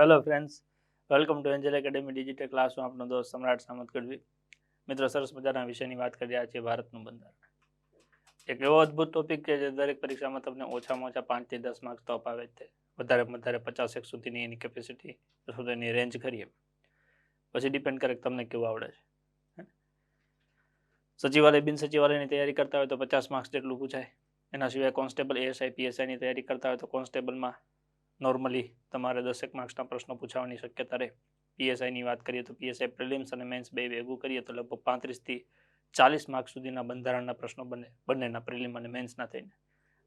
Hello friends, welcome to Angel academy digital class. હું આપનો દોસ્ત સમ્રાટ સામત ગઢવી. મિત્રો, સરસ મજાના વિષયની વાત કરી રહ્યા છીએ, ભારતનું બંધારણ. એક એવો અદ્ભુત ટોપિક છે જે દરેક પરીક્ષામાં તમને ઓછામાં ઓછા 5 થી 10 માર્ક્સ તો અપાવે જ છે. વધારેમાં વધારે 50 સુધીની એની કેપેસિટી અથવા એની રેન્જ કરીએ પછી ડિપેન્ડ કરે કે તમને કેવું આવડે છે. સચિવાલય બિન સચિવાલયની તૈયારી કરતા હોય તો 50 માર્ક્સ જેટલું પૂછાય. એના સિવાય કોન્સ્ટેબલ, એએસઆઈ, પીએસઆઈની તૈયારી કરતા હોય તો કોન્સ્ટેબલમાં નોર્મલી તમારે 10 માર્ક્સના પ્રશ્નો પૂછાવાની શક્યતા રહે. પીએસઆઈની વાત કરીએ તો પીએસઆઈ પ્રિલિમ્સ અને મેન્સ બે ભેગું કરીએ તો લગભગ 35 થી 40 માર્ક્સ સુધીના બંધારણના પ્રશ્નો બંનેના પ્રિલિમ અને મેન્સના થઈને.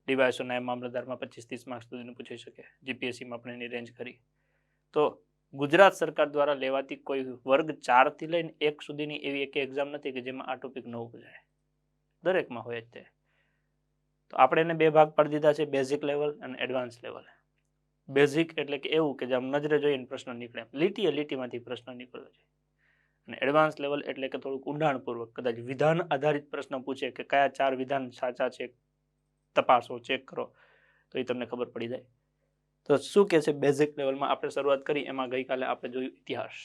ડીવાયએસઓના મામલતદારમાં 25-30 માર્ક્સ સુધીનું પૂછી શકે. જીપીએસસીમાં આપણે એની રેન્જ કરી તો ગુજરાત સરકાર દ્વારા લેવાતી કોઈ વર્ગ 4 થી લઈને 1 સુધીની એવી એક એક્ઝામ નથી કે જેમાં આ ટોપિક ન પૂછાય. દરેકમાં હોય જ તે. તો આપણે એને બે ભાગ પાડી દીધા છે, બેઝિક લેવલ અને એડવાન્સ લેવલ. બેઝિક એટલે કે એવું કે જેમ નજરે જોઈને પ્રશ્ન નીકળે, લીટીમાંથી પ્રશ્ન નીકળ્યો છે. અને એડવાન્સ લેવલ એટલે કે થોડુંક ઊંડાણપૂર્વક કદાચ વિધાન આધારિત પ્રશ્ન પૂછે કે કયા 4 વિધાન સાચા છે, તપાસો, ચેક કરો, તો એ તમને ખબર પડી જાય. તો શું કે છે બેઝિક લેવલમાં આપણે શરૂઆત કરી. એમાં ગઈકાલે આપણે જોયું ઇતિહાસ,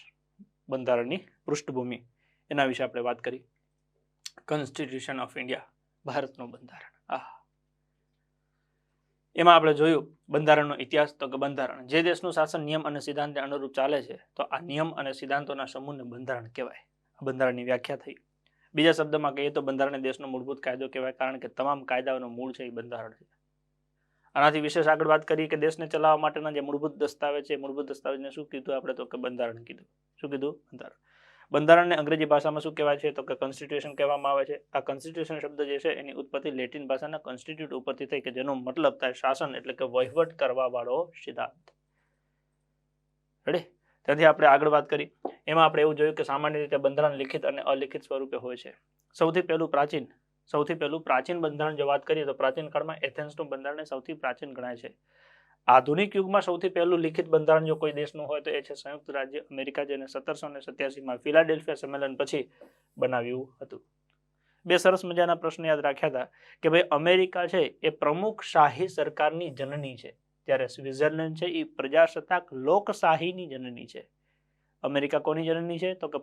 બંધારણની પૃષ્ઠભૂમિ, એના વિશે આપણે વાત કરી. કોન્સ્ટિટ્યુશન ઓફ ઇન્ડિયા, ભારતનું બંધારણ. એમાં આપણે જોયું બંધારણનો ઇતિહાસ. તો કે બંધારણ જે દેશનું શાસન નિયમ અને સિદ્ધાંતને અનુરૂપ ચાલે છે, તો આ નિયમ અને સિદ્ધાંતોના સમૂહને બંધારણ કહેવાય. આ બંધારણની વ્યાખ્યા થઈ. બીજા શબ્દમાં કહીએ તો બંધારણ દેશનો મૂળભૂત કાયદો કહેવાય, કારણ કે તમામ કાયદાઓનો મૂળ છે એ બંધારણ છે. આનાથી વિશેષ આગળ વાત કરી કે દેશને ચલાવવા માટેના જે મૂળભૂત દસ્તાવેજ છે, મૂળભૂત દસ્તાવેજને શું કીધું આપણે? તો કે બંધારણ કીધું. શું કીધું? બંધારણ. બંધારણને અંગ્રેજી ભાષામાં શું કહેવાય છે? તો કે કોન્સ્ટિટ્યુશન કહેવામાં આવે છે. આ કોન્સ્ટિટ્યુશન શબ્દ જે છે એની ઉત્પત્તિ લેટિન ભાષાના કોન્સ્ટિટ્યુટ ઉપરથી થઈ, કે જેનો મતલબ થાય શાસન એટલે કે વહીવટ કરવા વાળો સિદ્ધાંત. રેડી? ત્યાંથી આપણે આગળ વાત કરી. એમાં આપણે એવું જોયું કે સામાન્ય રીતે બંધારણ લિખિત અને અલિખિત સ્વરૂપે હોય છે. સૌથી પહેલું પ્રાચીન બંધારણ જો વાત કરીએ તો પ્રાચીન કાળમાં એથેન્સનું બંધારણ સૌથી પ્રાચીન ગણાય છે. આધુનિક યુગમાં સૌથી પહેલું લિખિત બંધારણ જો કોઈ દેશનું હોય તો એ છે સંયુક્ત રાજ્ય અમેરિકા, જેને 1787માં ફિલાડેલ્ફિયા સંમેલન પછી બનાવ્યું હતું. બે સરસ મજાના પ્રશ્ન યાદ રાખ્યા હતા કે ભાઈ અમેરિકા છે એ પ્રમુખશાહી સરકારની જનની છે, ત્યારે સ્વિટ્ઝરલેન્ડ છે એ પ્રજાસત્તાક લોકશાહીની જનની છે. અમેરિકા કોની જનની છે? તો કે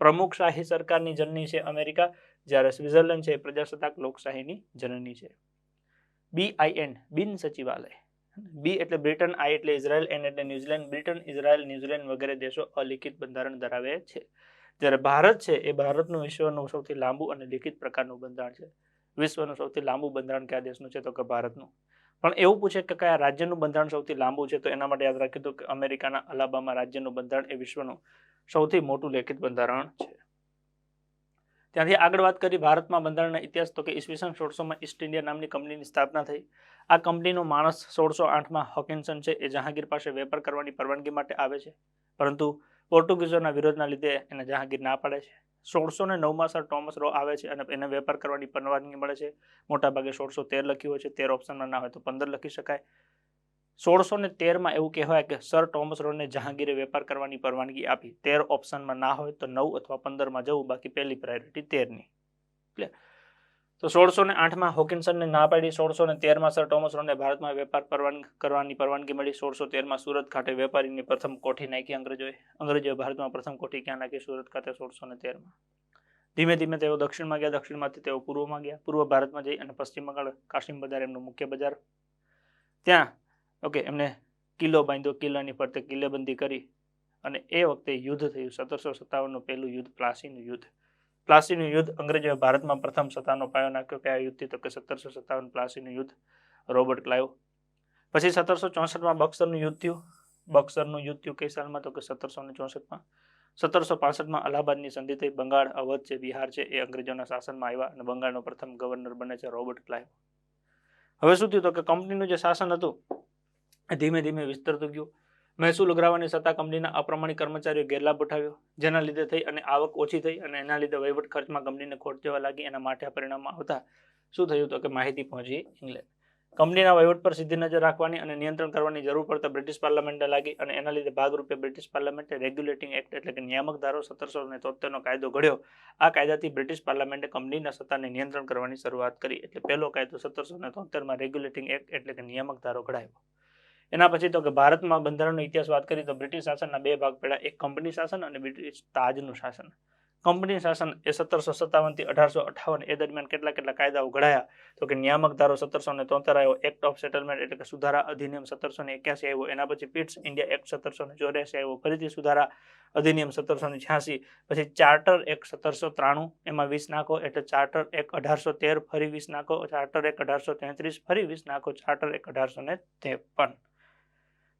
પ્રમુખશાહી સરકારની જનની છે અમેરિકા, જ્યારે સ્વિટ્ઝરલેન્ડ છે એ પ્રજાસત્તાક લોકશાહીની જનની છે. BIN, બિન સચિવાલય. બી એટલે બ્રિટન, આઈ એટલે ઇઝરાયલ, એન એટલે ન્યુઝીલેન્ડ. બ્રિટન, ઇઝરાયલ, ન્યુઝીલેન્ડ વગેરે દેશો અલિખિત બંધારણ ધરાવે છે. જ્યારે ભારત છે એ ભારતનું વિશ્વનું સૌથી લાંબુ અને લિખિત પ્રકારનું બંધારણ છે. વિશ્વનું સૌથી લાંબુ બંધારણ કયા દેશનું છે? તો કે ભારતનું. પણ એવું પૂછે કે કયા રાજ્યનું બંધારણ સૌથી લાંબુ છે, તો એના માટે યાદ રાખ્યું હતું કે અમેરિકાના અલાબામા રાજ્યનું બંધારણ એ વિશ્વનું સૌથી મોટું લેખિત બંધારણ છે. ત્યાંથી આગળ વાત કરી ભારતમાં બંધારણના ઇતિહાસ. તો કે ઈસવીસન 1600માં ઈસ્ટ ઇન્ડિયા નામની કંપનીની સ્થાપના થઈ. આ કંપનીનો માણસ 1608માં હોકિન્સન છે એ જહાંગીર પાસે વેપાર કરવાની પરવાનગી માટે આવે છે, પરંતુ પોર્ટુગીઝોના વિરોધના લીધે એને જહાંગીર ના પાડે છે. 1609માં સર ટોમસ રો આવે છે અને એને વેપાર કરવાની પરવાનગી મળે છે. મોટાભાગે 1613 લખ્યું હોય છે, 13 ઓપ્શનમાં ના હોય તો 15 લખી શકાય. 1613માં એવું કહેવાય કે સર ટોમસ રોને જહાંગીરે વેપાર કરવાની પરવાનગી આપી. 13 ઓપ્શનમાં ના હોય તો 9 અથવા 15માં જવું, બાકી પહેલી પ્રાયોરિટી 13ની. તો 1608માં હોકિન્સનને ના પાડી. 1613માં સર ટોમસ રોને ભારતમાં વેપાર કરવાની પરવાનગી મળી. 1613માં સુરત ખાતે વેપારીની પ્રથમ કોઠી નાખી અંગ્રેજોએ ભારતમાં પ્રથમ કોઠી ક્યાં નાખી? સુરત ખાતે 1613માં. ધીમે ધીમે તેઓ દક્ષિણમાં ગયા, દક્ષિણમાંથી તેઓ પૂર્વમાં ગયા, પૂર્વ ભારતમાં જઈ અને પશ્ચિમ બંગાળ કાશીમ બજાર એમનું મુખ્ય બજાર, ત્યાં એમને કિલ્લો બાંધ્યો. કિલ્લાની ફરતે કિલ્લેબંધી કરી અને એ વખતે યુદ્ધ થયું. 1757નું પહેલું યુદ્ધ, પ્લાસીનું યુદ્ધ. પ્લાસીનું યુદ્ધ અંગ્રેજોએ ભારતમાં પ્રથમ સત્તાનો પાયો નાખ્યો. કયા યુદ્ધથી? તો કે 1757 પ્લાસીનું યુદ્ધ, રોબર્ટ ક્લાઇવ. પછી 1764માં બક્સરનું યુદ્ધ થયું. બક્સરનું યુદ્ધ થયું કઈ સાલમાં? તો કે 1764માં. 1765માં અલ્હાબાદની સંધિ થઈ. બંગાળ, અવધ છે, બિહાર છે એ અંગ્રેજોના શાસનમાં આવ્યા અને બંગાળનો પ્રથમ ગવર્નર બને છે રોબર્ટ ક્લાઇવ. હવે શું થયું? તો કે કંપનીનું જે શાસન હતું એ ધીમે ધીમે વિસ્તરતું ગયું. મહેસૂલ ઉઘરાવવાની સત્તા કંપનીના અપ્રમાણિક કર્મચારીઓ ગેરલાભ ઉઠાવ્યો, જેના લીધે થઈ અને આવક ઓછી થઈ અને એના લીધે વહીવટ ખર્ચમાં કંપનીને ખોટ જવા લાગી. એના માઠા પરિણામમાં આવતા શું થયું? તો કે માહિતી પહોંચી ઇંગ્લેન્ડ. કંપનીના વહીવટ પર સીધી નજર રાખવાની અને નિયંત્રણ કરવાની જરૂર પડતા બ્રિટિશ પાર્લામેન્ટને લાગી અને એના લીધે ભાગરૂપે બ્રિટિશ પાર્લામેન્ટે રેગ્યુલેટિંગ એક્ટ એટલે કે નિયામક ધારો 1773નો કાયદો ઘડ્યો. આ કાયદાથી બ્રિટિશ પાર્લામેન્ટે કંપનીના સત્તાને નિયંત્રણ કરવાની શરૂઆત કરી. એટલે પહેલો કાયદો 1773માં રેગ્યુલેટિંગ એક્ટ એટલે કે નિયામક ધારો ઘડાયો. એના પછી તો કે ભારતમાં બંધારણનો ઇતિહાસ વાત કરીએ તો બ્રિટિશ શાસનના બે ભાગ પડ્યા, એક કંપની શાસન અને બ્રિટિશ તાજનું શાસન. કંપની શાસન એ 1757 થી 1858 એ દરમિયાન કેટલા કાયદાઓ ઘડાયા, તો કે નિયામક ધારો 1773 આવ્યો, એક્ટ ઓફ સેટલમેન્ટ એટલે કે સુધારા અધિનિયમ 1781 આવ્યો, એના પછી પિટ્સ ઇન્ડિયા એક્ટ 1784 આવ્યો, ફરીથી સુધારા અધિનિયમ 1786, પછી ચાર્ટર એક્ટ 1793, એમાં 20 નાખો એટલે ચાર્ટર એક્ટ 1813, ફરી 20 નાખો ચાર્ટર એક્ટ 1833, ફરી 20 નાખો ચાર્ટર એક્ટ 1853.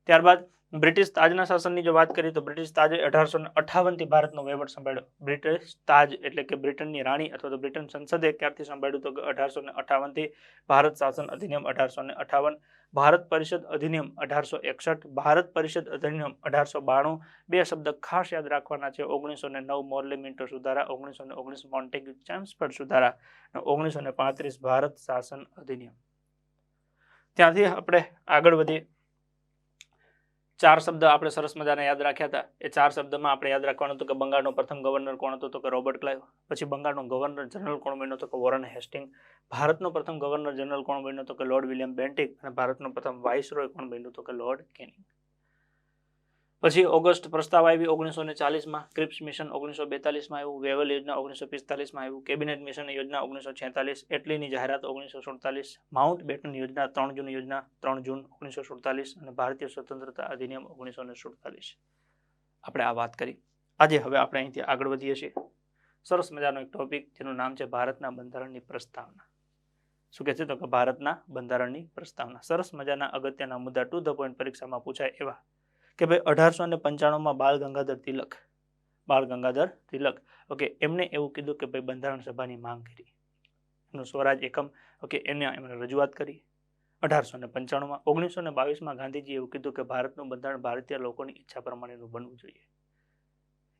ત્યારબાદ બ્રિટિશ તાજના શાસનની જો વાત કરીએ તો બ્રિટિશ તાજે 1858 થી ભારતનો વહીવટ સંભાળ્યો. બ્રિટિશ તાજ એટલે કે બ્રિટનની રાણી અથવા તો બ્રિટન સંસદે ક્યારથી સંભાળ્યું તો કે 1858 થી. ભારત શાસન અધિનિયમ 1858, ભારત પરિષદ અધિનિયમ 1861, ભારત પરિષદ અધિનિયમ 1892. બે શબ્દ ખાસ યાદ રાખવાના છે, 1909 મોર્લે મિન્ટો સુધારા, 1919 મોન્ટેગ્યુ ચેમ્સફર્ડ સુધારા, 1935 ભારત શાસન અધિનિયમ. ત્યાંથી આપણે આગળ વધીએ. 4 શબ્દ આપણે સરસ મજાને યાદ રાખ્યા હતા. એ 4 શબ્દમાં આપણે યાદ રાખવાનું હતું કે બંગાળનો પ્રથમ ગવર્નર કોણ હતો તો કે રોબર્ટ ક્લાઇવ. પછી બંગાળનો ગવર્નર જનરલ કોણ બન્યો તો કે વોરન હેસ્ટિંગ. ભારતનો પ્રથમ ગવર્નર જનરલ કોણ બન્યો તો કે લોર્ડ વિલિયમ બેન્ટિક. અને ભારતનો પ્રથમ વાઇસરોય કોણ બન્યો તો કે લોર્ડ કેનિંગ. પછી ઓગસ્ટ પ્રસ્તાવ આવી 1940માં, ક્રિપ્સ મિશન 1942માં આવ્યું, વેવલ યોજના 1945માં આવ્યું, કેબિનેટ મિશન યોજના 1946, એટલીની જાહેરાત 1947, માઉન્ટ બેટન યોજના 3 જૂન યોજના 3 જૂન 1947 અને ભારતીય સ્વતંત્રતા અધિનિયમ 1947. આપણે આ વાત કરી. આજે હવે આપણે અહીંથી આગળ વધીએ છીએ. સરસ મજાનો એક ટોપિક જેનું નામ છે ભારતના બંધારણની પ્રસ્તાવના. શું કહે છે તો કે ભારતના બંધારણની પ્રસ્તાવના. સરસ મજાના અગત્યના મુદ્દા ટુ ધ પોઈન્ટ પરીક્ષામાં પૂછાય એવા કે ભાઈ 1895માં બાળ ગંગાધર તિલક ઓકે, એમને એવું કીધું કે ભાઈ બંધારણ સભાની માંગ કરી, એનું સ્વરાજ એકમ ઓકે એમને રજૂઆત કરી 1895માં. 1922માં ગાંધીજી એવું કીધું કે ભારતનું બંધારણ ભારતીય લોકોની ઈચ્છા પ્રમાણેનું બનવું જોઈએ.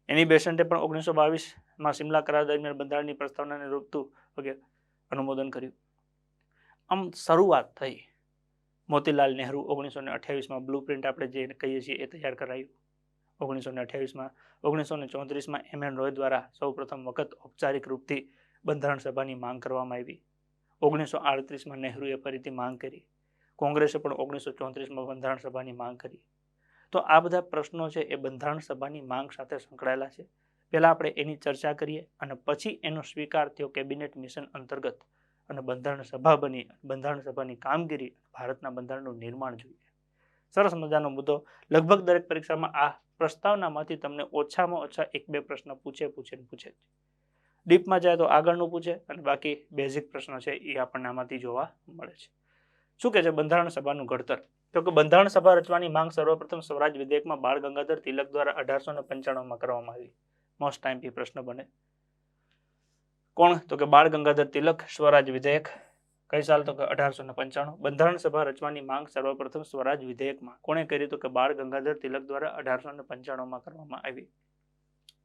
એની બેસન્ટે પણ 1922માં સિમલા કરાર દરમિયાન બંધારણની પ્રસ્તાવનાને રૂપતું ઓકે અનુમોદન કર્યું. આમ શરૂઆત થઈ. મોતીલાલ નહેરુ 1928માં બ્લુ પ્રિન્ટ આપણે જે કહીએ છીએ એ તૈયાર કરાયું 1928માં. 1934માં એમ.એન. રોય દ્વારા સૌ પ્રથમ વખત ઔપચારિક રૂપથી બંધારણ સભાની માંગ કરવામાં આવી. 1938માં નહેરુએ ફરીથી માંગ કરી. કોંગ્રેસે પણ 1934માં બંધારણ સભાની માંગ કરી. તો આ બધા પ્રશ્નો છે એ બંધારણ સભાની માંગ સાથે સંકળાયેલા છે. પહેલા આપણે એની ચર્ચા કરીએ અને પછી એનો સ્વીકાર થયો કેબિનેટ મિશન અંતર્ગત અને બંધારણ સભા બની. બંધારણ સભાની કામગીરી, ભારતના બંધારણનું નિર્માણ જોઈએ. સરસ મજાનો મુદ્દો. લગભગ દરેક પરીક્ષામાં આ પ્રસ્તાવનામાંથી તમને ઓછામાં ઓછા 1-2 પ્રશ્ન પૂછે. ડીપમાં જાય તો આગળનું પૂછે અને બાકી બેઝિક પ્રશ્નો છે એ આપણને આમાંથી જોવા મળે છે. શું કહે છે બંધારણ સભાનું ઘડતર? તો કે બંધારણ સભા રચવાની માંગ સર્વપ્રથમ સ્વરાજ વિધેયકમાં બાળ ગંગાધર તિલક દ્વારા 1895માં કરવામાં આવી. મોસ્ટ ટાઈમથી પ્રશ્ન બને. કોણ? તો કે બાળ ગંગાધર તિલક. સ્વરાજ વિધેયક કઈ સાલ? તો કે 1895. બંધારણ સભા રચવાની માંગ સર્વપ્રથમ સ્વરાજ વિધેયકમાં કોણે કરી? તો કે બાળ ગંગાધર તિલક દ્વારા 1895માં કરવામાં આવી.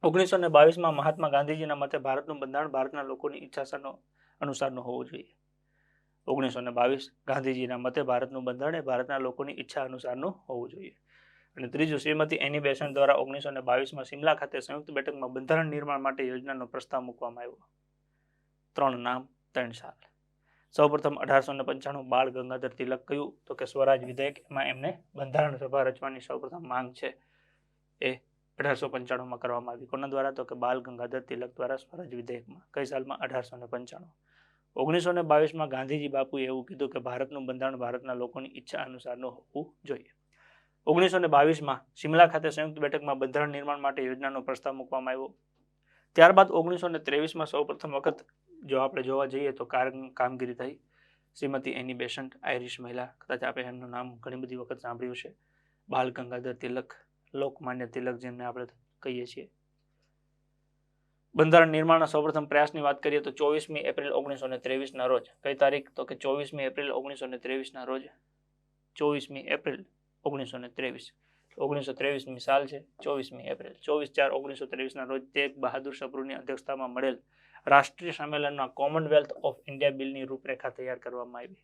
1922માં મહાત્મા ગાંધીજીના મતે ભારતનું બંધારણ ભારતના લોકોની ઈચ્છા અનુસારનું હોવું જોઈએ. 1922 ગાંધીજીના મતે ભારતનું બંધારણ એ ભારતના લોકોની ઈચ્છા અનુસારનું હોવું જોઈએ. અને ત્રીજું, શ્રીમતી એની બેસન્ટ દ્વારા 1922માં સિમલા ખાતે સંયુક્ત બેઠકમાં બંધારણ નિર્માણ માટે યોજનાનો પ્રસ્તાવ મૂકવામાં આવ્યો. 3 નામ 3 સાલ. સૌપ્રથમ 1895 બાળ ગંગાધર તિલક કયું? તો કે સ્વરાજ વિધેયક. એમાં એમને બંધારણ સભા રચવાની સૌપ્રથમ માંગ છે એ 1895માં કરવામાં આવી. કોના દ્વારા? તો કે બાળ ગંગાધર તિલક દ્વારા સ્વરાજ વિધેયકમાં. કઈ સાલમાં? 1895. 1922માં ગાંધીજી બાપુએ એવું કીધું કે ભારતનું બંધારણ ભારતના લોકોની ઈચ્છા અનુસારનું હોવું જોઈએ. 1922માં સિમલા ખાતે સંયુક્ત બેઠકમાં બંધારણ નિર્માણ માટે યોજનાનો પ્રસ્તાવ મૂકવામાં આવ્યો. ત્યારબાદ 1923માં સૌ પ્રથમ વખત જો આપણે જોવા જઈએ તો કામગીરી થઈ. શ્રીમતી એની બેસન્ટ, આયરિશ મહિલા, કદાચ આપણે એમનું નામ ઘણી બધી વખત સાંભળ્યું છે. બાલ ગંગાધર તિલક, લોકમાન્ય તિલક જેમને આપણે કહીએ છીએ. બંધારણ નિર્માણના સૌપ્રથમ પ્રયાસની વાત કરીએ તો 24મી એપ્રિલ 1923ના રોજ. કઈ તારીખ? તો કે 24મી એપ્રિલ 1923ના રોજ. 24મી એપ્રિલ 1923. 1923મી સાલ છે 24મી એપ્રિલ. 24/4/1923ના રોજ તેગ બહાદુર સપ્રુની અધ્યક્ષતામાં મળેલ રાષ્ટ્રીય સંમેલનમાં કોમનવેલ્થ ઓફ ઇન્ડિયા બિલની રૂપરેખા તૈયાર કરવામાં આવી.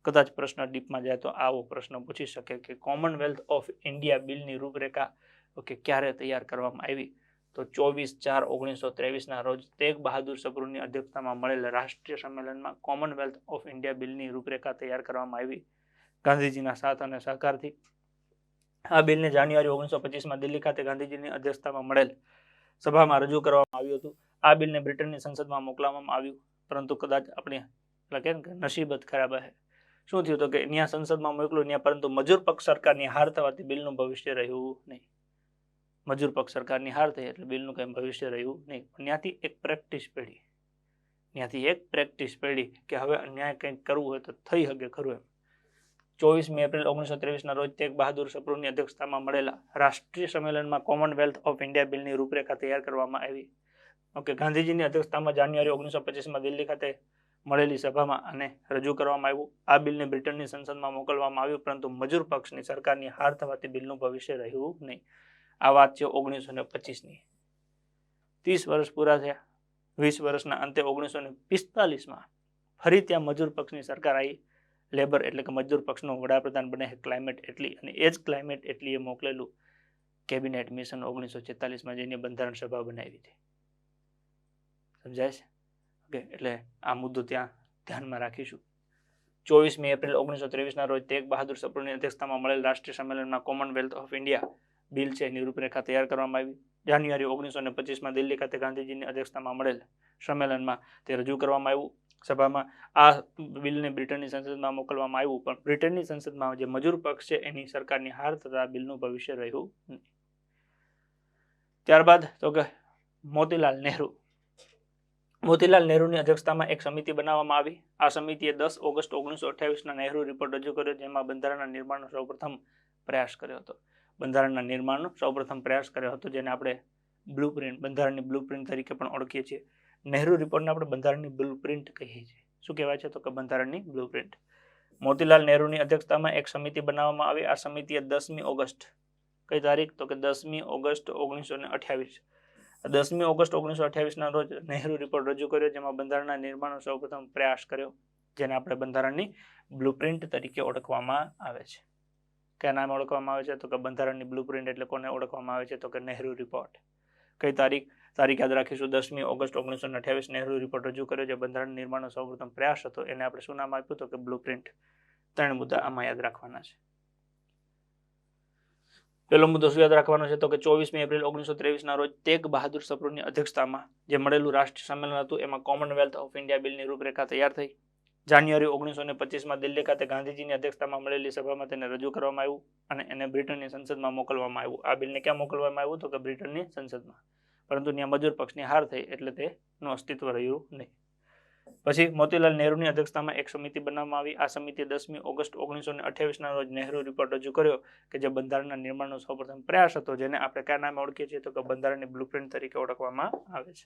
કદાચ પ્રશ્ન ડીપમાં જાય તો આવો પ્રશ્ન પૂછી શકે કે કોમનવેલ્થ ઓફ ઇન્ડિયા બિલની રૂપરેખા ઓકે ક્યારે તૈયાર કરવામાં આવી? તો 24/4/1923ના રોજ તેગ બહાદુર સપ્રુની અધ્યક્ષતામાં મળેલ રાષ્ટ્રીય સંમેલનમાં કોમનવેલ્થ ઓફ ઇન્ડિયા બિલની રૂપરેખા તૈયાર કરવામાં આવી. ગાંધીજીના સાથ અને સહકારથી. આ બિલને જાન્યુઆરી 1925માં દિલ્હી ખાતે ગાંધીજીની અધ્યક્ષતામાં મળેલ સભામાં રજૂ કરવામાં આવ્યું હતું. આ બિલને બ્રિટનની સંસદમાં મોકલવામાં આવ્યું, પરંતુ કદાચ આપણે નસીબત ખરાબ હે. શું થયું તો કે ત્યાં સંસદમાં મોકલ્યું ત્યાં, પરંતુ મજૂર પક્ષ સરકારની હાર થવાથી બિલનું ભવિષ્ય રહ્યું નહીં. મજૂર પક્ષ સરકારની હાર થઈ એટલે બિલનું કઈ ભવિષ્ય રહ્યું નહીં. ત્યાંથી એક પ્રેક્ટિસ પડી કે હવે અન્યાય કંઈક કરવું હોય તો થઈ શકે ખરું એમ. 24 એપ્રિલ 1923ના રોજ તેગ બહાદુર સપ્રુની અધ્યક્ષતામાં મળેલા રાષ્ટ્રીય સંમેલનમાં કોમનવેલ્થ ઓફ ઇન્ડિયા બિલની રૂપરેખા તૈયાર કરવામાં આવી. ઓકે, ગાંધીજીની અધ્યક્ષતામાં જાન્યુઆરી 1925માં દિલ્હી ખાતે મળેલી સભામાં આને રજૂ કરવામાં આવ્યું. આ બિલને બ્રિટનની સંસદમાં મોકલવામાં આવ્યું, પરંતુ મજૂર પક્ષની સરકારની હાર થવાથી બિલનું ભવિષ્ય રહ્યું નહીં. આ વાત છે 1925ની. 30 વર્ષ પૂરા થયા. 20 વર્ષના અંતે 1945માં ફરી ત્યાં મજૂર પક્ષની સરકાર આવી. લેબર એટલે કે મજદૂર પક્ષનો વડાપ્રધાન બને છે ક્લાઇમેટ એટલી, અને એ જ ક્લાઇમેટ એટલી એ મોકલેલું કેબિનેટ મિશન 1946માં જઈને બંધારણ સભા બનાવી હતી. સમજાય છે? ઓકે, એટલે આ મુદ્દો ત્યાં ધ્યાનમાં રાખીશું. 24 એપ્રિલ 1923ના રોજ તેગ બહાદુર સપ્રુની અધ્યક્ષતામાં મળેલ રાષ્ટ્રીય સંમેલનમાં કોમનવેલ્થ ઓફ ઇન્ડિયા બિલ છે એની રૂપરેખા તૈયાર કરવામાં આવી. જાન્યુઆરી 1925માં દિલ્હી ખાતે ગાંધીજીની અધ્યક્ષતામાં મળેલ સંમેલનમાં તે રજૂ કરવામાં આવ્યું. સભામાં આ બિલને બ્રિટનની સંસદમાં મોકલવામાં આવ્યું, પણ બ્રિટનની સંસદમાં જે મજૂર પક્ષ છે એની સરકારની હાર થતા બિલનું ભવિષ્ય રહ્યું નહીં. ત્યારબાદ તો કે મોતીલાલ નહેરુની અધ્યક્ષતામાં એક સમિતિ બનાવવામાં આવી. આ સમિતિએ 10 ઓગસ્ટ 1928ના નહેરુ રિપોર્ટ રજૂ કર્યો, જેમાં બંધારણના નિર્માણનો સૌપ્રથમ પ્રયાસ કર્યો હતો. જેને આપણે બંધારણની બ્લુપ્રિન્ટ તરીકે પણ ઓળખીએ છીએ. નહેરુ રિપોર્ટને આપણે બંધારણની બ્લુપ્રિન્ટ કહીએ છીએ. શું કહેવાય છે? તો કે બંધારણની બ્લુપ્રિન્ટ. મોતીલાલ નહેરુની અધ્યક્ષતામાં એક સમિતિ બનાવવામાં આવી. આ સમિતિએ 10મી ઓગસ્ટ, કઈ તારીખ? તો કે 10મી ઓગસ્ટ 1928. 10મી ઓગસ્ટ 1928ના રોજ નહેરુ રિપોર્ટ રજૂ કર્યો, જેમાં બંધારણના નિર્માણનો સૌપ્રથમ પ્રયાસ કર્યો, જેને આપણે બંધારણની બ્લુપ્રિન્ટ તરીકે ઓળખવામાં આવે છે. કયા નામે ઓળખવામાં આવે છે? તો કે બંધારણની બ્લુપ્રિન્ટ. એટલે કોને ઓળખવામાં આવે છે? તો કે નહેરુ રિપોર્ટ. કઈ તારીખ યાદ રાખીશું? 10મી ઓગસ્ટ 1928 નહેરુ રિપોર્ટ રજૂ કર્યો, જે બંધારણ નિર્માણનો સૌપ્રથમ પ્રયાસ હતો. એને આપણે શું નામ આપ્યું? તો કે બ્લુપ્રિન્ટ. 3 મુદ્દા આમાં યાદ રાખવાના છે. પહેલો મુદ્દો શું યાદ રાખવાનો છે? તો કે 24મી એપ્રિલ 1923ના રોજ તેગ બહાદુર સપ્રુની અધ્યક્ષતામાં જે મળેલું રાષ્ટ્રીય સંમેલન હતું, એમાં કોમનવેલ્થ ઓફ ઇન્ડિયા બિલની રૂપરેખા તૈયાર થઈ. જાન્યુઆરી 1925માં દિલ્હી ખાતે ગાંધીજીની અધ્યક્ષતામાં મળેલી સભામાં તેને રજૂ કરવામાં આવ્યું અને એને બ્રિટનની સંસદમાં મોકલવામાં આવ્યું. આ બિલને ક્યાં મોકલવામાં આવ્યું? તો કે બ્રિટનની સંસદમાં, પરંતુ ત્યાં મજૂર પક્ષની હાર થઈ એટલે તેનું અસ્તિત્વ રહ્યું નહીં. પછી મોતીલાલ નહેરુની અધ્યક્ષતામાં એક સમિતિ બનાવવામાં આવી. આ સમિતિએ 10મી ઓગસ્ટ 1928ના રોજ નહેરુ રિપોર્ટ રજૂ કર્યો, કે જે બંધારણના નિર્માણનો સૌપ્રથમ પ્રયાસ હતો, જેને આપણે કયા નામે ઓળખીએ છીએ? તો કે બંધારણની બ્લુપ્રિન્ટ તરીકે ઓળખવામાં આવે છે.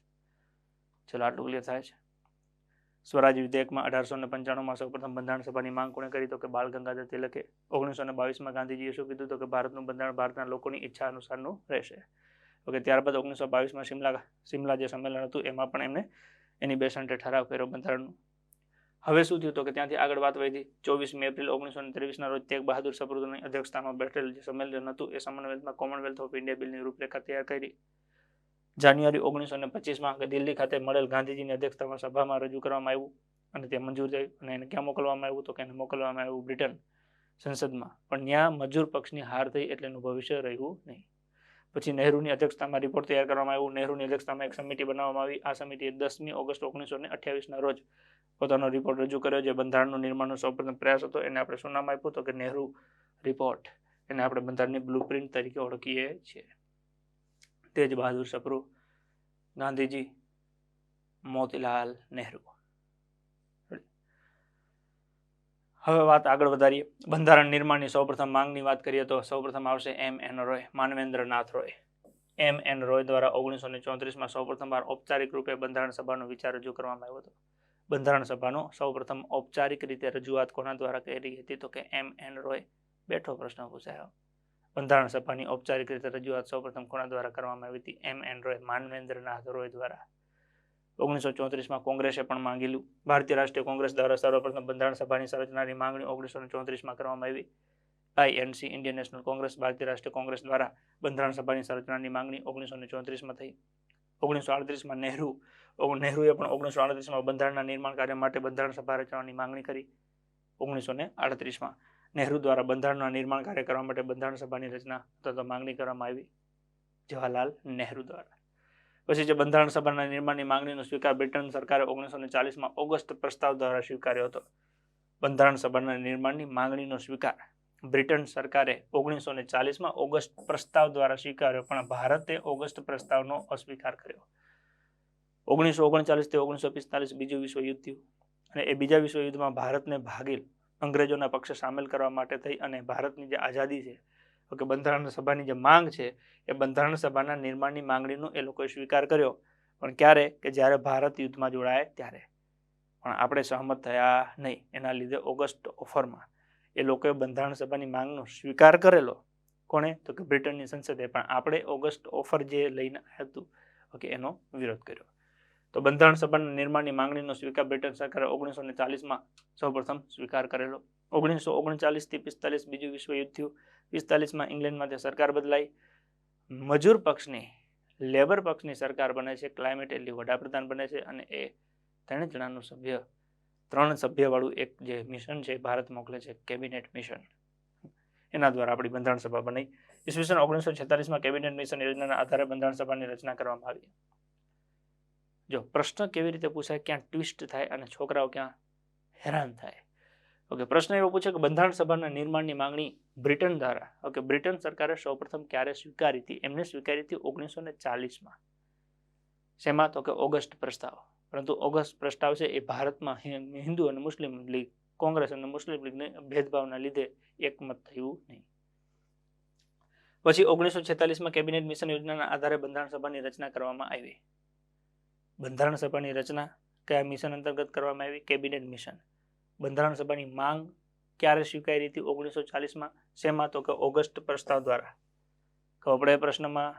ચલો, આટલું ક્લિયર થાય છે. સ્વરાજ વિધેયકમાં 1895માં સૌપ્રથમ બંધારણ સભાની માંગ કોણે કરી? તો કે બાળ ગંગાધર તિલકે. 1922માં ગાંધીજીએ શું કીધું? તો કે ભારતનું બંધારણ ભારતના લોકોની ઈચ્છા અનુસારનું રહેશે. ઓકે, ત્યારબાદ 1922માં સિમલા જે સંમેલન હતું, એમાં પણ એમને એની બેસંટે ઠરાવ કર્યો બંધારણનો. હવે શું થયું? તો કે ત્યાંથી આગળ વાત વધી. 24મી એપ્રિલ 1923ના રોજ તેગ બહાદુર સપ્રુની અધ્યક્ષતામાં બેઠેલ જે સંમેલન હતું, એ સંમેલનમાં કોમનવેલ્થ ઓફ ઇન્ડિયા બિલની રૂપરેખા તૈયાર કરી. જાન્યુઆરી 1925માં દિલ્હી ખાતે મળેલ ગાંધીજીની અધ્યક્ષતામાં સભામાં રજૂ કરવામાં આવ્યું અને તે મંજૂર થયું, અને એને ક્યાં મોકલવામાં આવ્યું? તો કે એને મોકલવામાં આવ્યું બ્રિટન સંસદમાં, પણ ત્યાં મજૂર પક્ષની હાર થઈ એટલે એનું ભવિષ્ય રહ્યું નહીં. પછી નહેરુની અધ્યક્ષતામાં રિપોર્ટ તૈયાર કરવામાં આવ્યું. નહેરુની અધ્યક્ષતામાં એક સમિતિ બનાવવામાં આવી. આ સમિતિએ 10મી ઓગસ્ટ 1928ના રોજ પોતાનો રિપોર્ટ રજૂ કર્યો, જે બંધારણનું નિર્માણનો સૌપ્રથમ પ્રયાસ હતો. એને આપણે શું નામ આપ્યું? તો કે નહેરુ રિપોર્ટ. એને આપણે બંધારણની બ્લુપ્રિન્ટ તરીકે ઓળખીએ છીએ. તેજ બહાદુર સપ્રુ, ગાંધીજી, મોતીલાલ નહેરુ. હવે વાત આગળ વધારીએ. બંધારણ નિર્માણની સૌપ્રથમ માંગની વાત કરીએ તો સૌપ્રથમ આવશે M.N. રોય, માનવેન્દ્રનાથ રોય. M.N. રોય દ્વારા 1934માં સૌપ્રથમ વાર ઔપચારિક રૂપે બંધારણ સભાનો વિચાર રજૂ કરવામાં આવ્યો હતો. બંધારણ સભાનો સૌપ્રથમ ઔપચારિક રીતે રજૂઆત કોના દ્વારા કરી હતી? તો કે M.N. રોય. બેઠો પ્રશ્ન પૂછાયો. બંધારણ સભાની ઔપચારિક રીતે રજૂઆત સૌપ્રથમ કોના દ્વારા કરવામાં આવી હતી? M.N. રોય, માનવેન્દ્રનાથ રોય દ્વારા. 1934માં કોંગ્રેસે પણ માંગેલું. ભારતીય રાષ્ટ્રીય કોંગ્રેસ દ્વારા સર્વપ્રથમ બંધારણ સભાની રચનાની માંગણી 1934માં કરવામાં આવી. INC, ઇન્ડિયન નેશનલ કોંગ્રેસ, ભારતીય રાષ્ટ્રીય કોંગ્રેસ દ્વારા બંધારણ સભાની રચનાની માંગણી 1934માં થઈ. 1938માં નહેરુએ પણ 1938માં બંધારણના નિર્માણ કાર્ય માટે બંધારણ સભા રચવાની માંગણી કરી. 1938માં નહેરુ દ્વારા બંધારણના નિર્માણ કાર્ય કરવા માટે બંધારણ સભાની રચના અથવા તો માંગણી કરવામાં આવી જવાહરલાલ નહેરુ દ્વારા. પછી જે બંધારણ સભાના નિર્માણની માંગણીનો સ્વીકાર બ્રિટન સરકારે 1940માં ઓગસ્ટ પ્રસ્તાવ દ્વારા સ્વીકાર્યો હતો. બંધારણ સભાના નિર્માણની માંગણીનો સ્વીકાર બ્રિટન સરકારે 1940માં ઓગસ્ટ પ્રસ્તાવ દ્વારા સ્વીકાર્યો, પણ ભારતે ઓગસ્ટ પ્રસ્તાવનો અસ્વીકાર કર્યો. 1939 થી 1945 બીજું વિશ્વયુદ્ધ થયું અને એ બીજા વિશ્વયુદ્ધમાં ભારતને ભાગેલ અંગ્રેજોના પક્ષે સામેલ કરવા માટે થઈ અને ભારતની જે આઝાદી છે કે બંધારણ સભાની જે માંગ છે એ બંધારણ સભાના નિર્માણની માંગણીનો એ લોકોએ સ્વીકાર કર્યો, પણ ક્યારે કે જ્યારે ભારત યુદ્ધમાં જોડાય ત્યારે. પણ આપણે સહમત થયા નહીં. એના લીધે ઓગસ્ટ ઓફરમાં એ લોકોએ બંધારણ સભાની માંગનો સ્વીકાર કરેલો. કોણે? તો કે બ્રિટનની સંસદે. પણ આપણે ઓગસ્ટ ઓફર જે લઈને આવ્યું હતું ઓકે એનો વિરોધ કર્યો. તો બંધારણ સભાના નિર્માણની માંગણીનો સ્વીકાર બ્રિટન સરકારે 1940માં સૌપ્રથમ સ્વીકાર કરેલો. 1939 થી 45 બીજું વિશ્વયુદ્ધ થયું. 45માં ઇંગ્લેન્ડમાં તે સરકાર બદલાઈ. મજૂર પક્ષની લેબર પક્ષની સરકાર બને છે. ક્લાઇમેટ એટલી વડાપ્રધાન બને છે અને એ 3 જણાનું ત્રણ સભ્યવાળું એક જે મિશન છે ભારત મોકલે છે, કેબિનેટ મિશન. એના દ્વારા આપણી બંધારણ સભા બની. ઈસવીસન 1946માં કેબિનેટ મિશન યોજનાના આધારે બંધારણ સભાની રચના કરવામાં આવી. જો પ્રશ્ન કેવી રીતે પૂછાય, ક્યાં ટ્વિસ્ટ થાય અને છોકરાઓ ક્યાં હેરાન થાય. ઓકે, પ્રશ્ન એવો પૂછે કે બંધારણ સભાના નિર્માણની માંગણી બ્રિટન દ્વારા ઓકે બ્રિટન સરકારે સૌપ્રથમ ક્યારે સ્વીકારી હતી? એમને સ્વીકારી હતી 1940માં. શેમાં? તો કે ઓગસ્ટ પ્રસ્તાવ. પરંતુ ઓગસ્ટ પ્રસ્તાવ છે એ ભારતમાં હિન્દુ અને મુસ્લિમ લીગ, કોંગ્રેસ અને મુસ્લિમ લીગને ભેદભાવના લીધે એકમત થયું નહીં. પછી 1946માં કેબિનેટ મિશન યોજનાના આધારે બંધારણ સભાની રચના કરવામાં આવી. બંધારણ સભાની રચના કયા મિશન અંતર્ગત કરવામાં આવી? Cabinet mission. બંધારણ સભાની માંગ ક્યારે સ્વીકારી હતી? 1940માં. શેમાં? તો કે ઓગસ્ટ પ્રસ્તાવ દ્વારા. ખબર પડે પ્રશ્નમાં?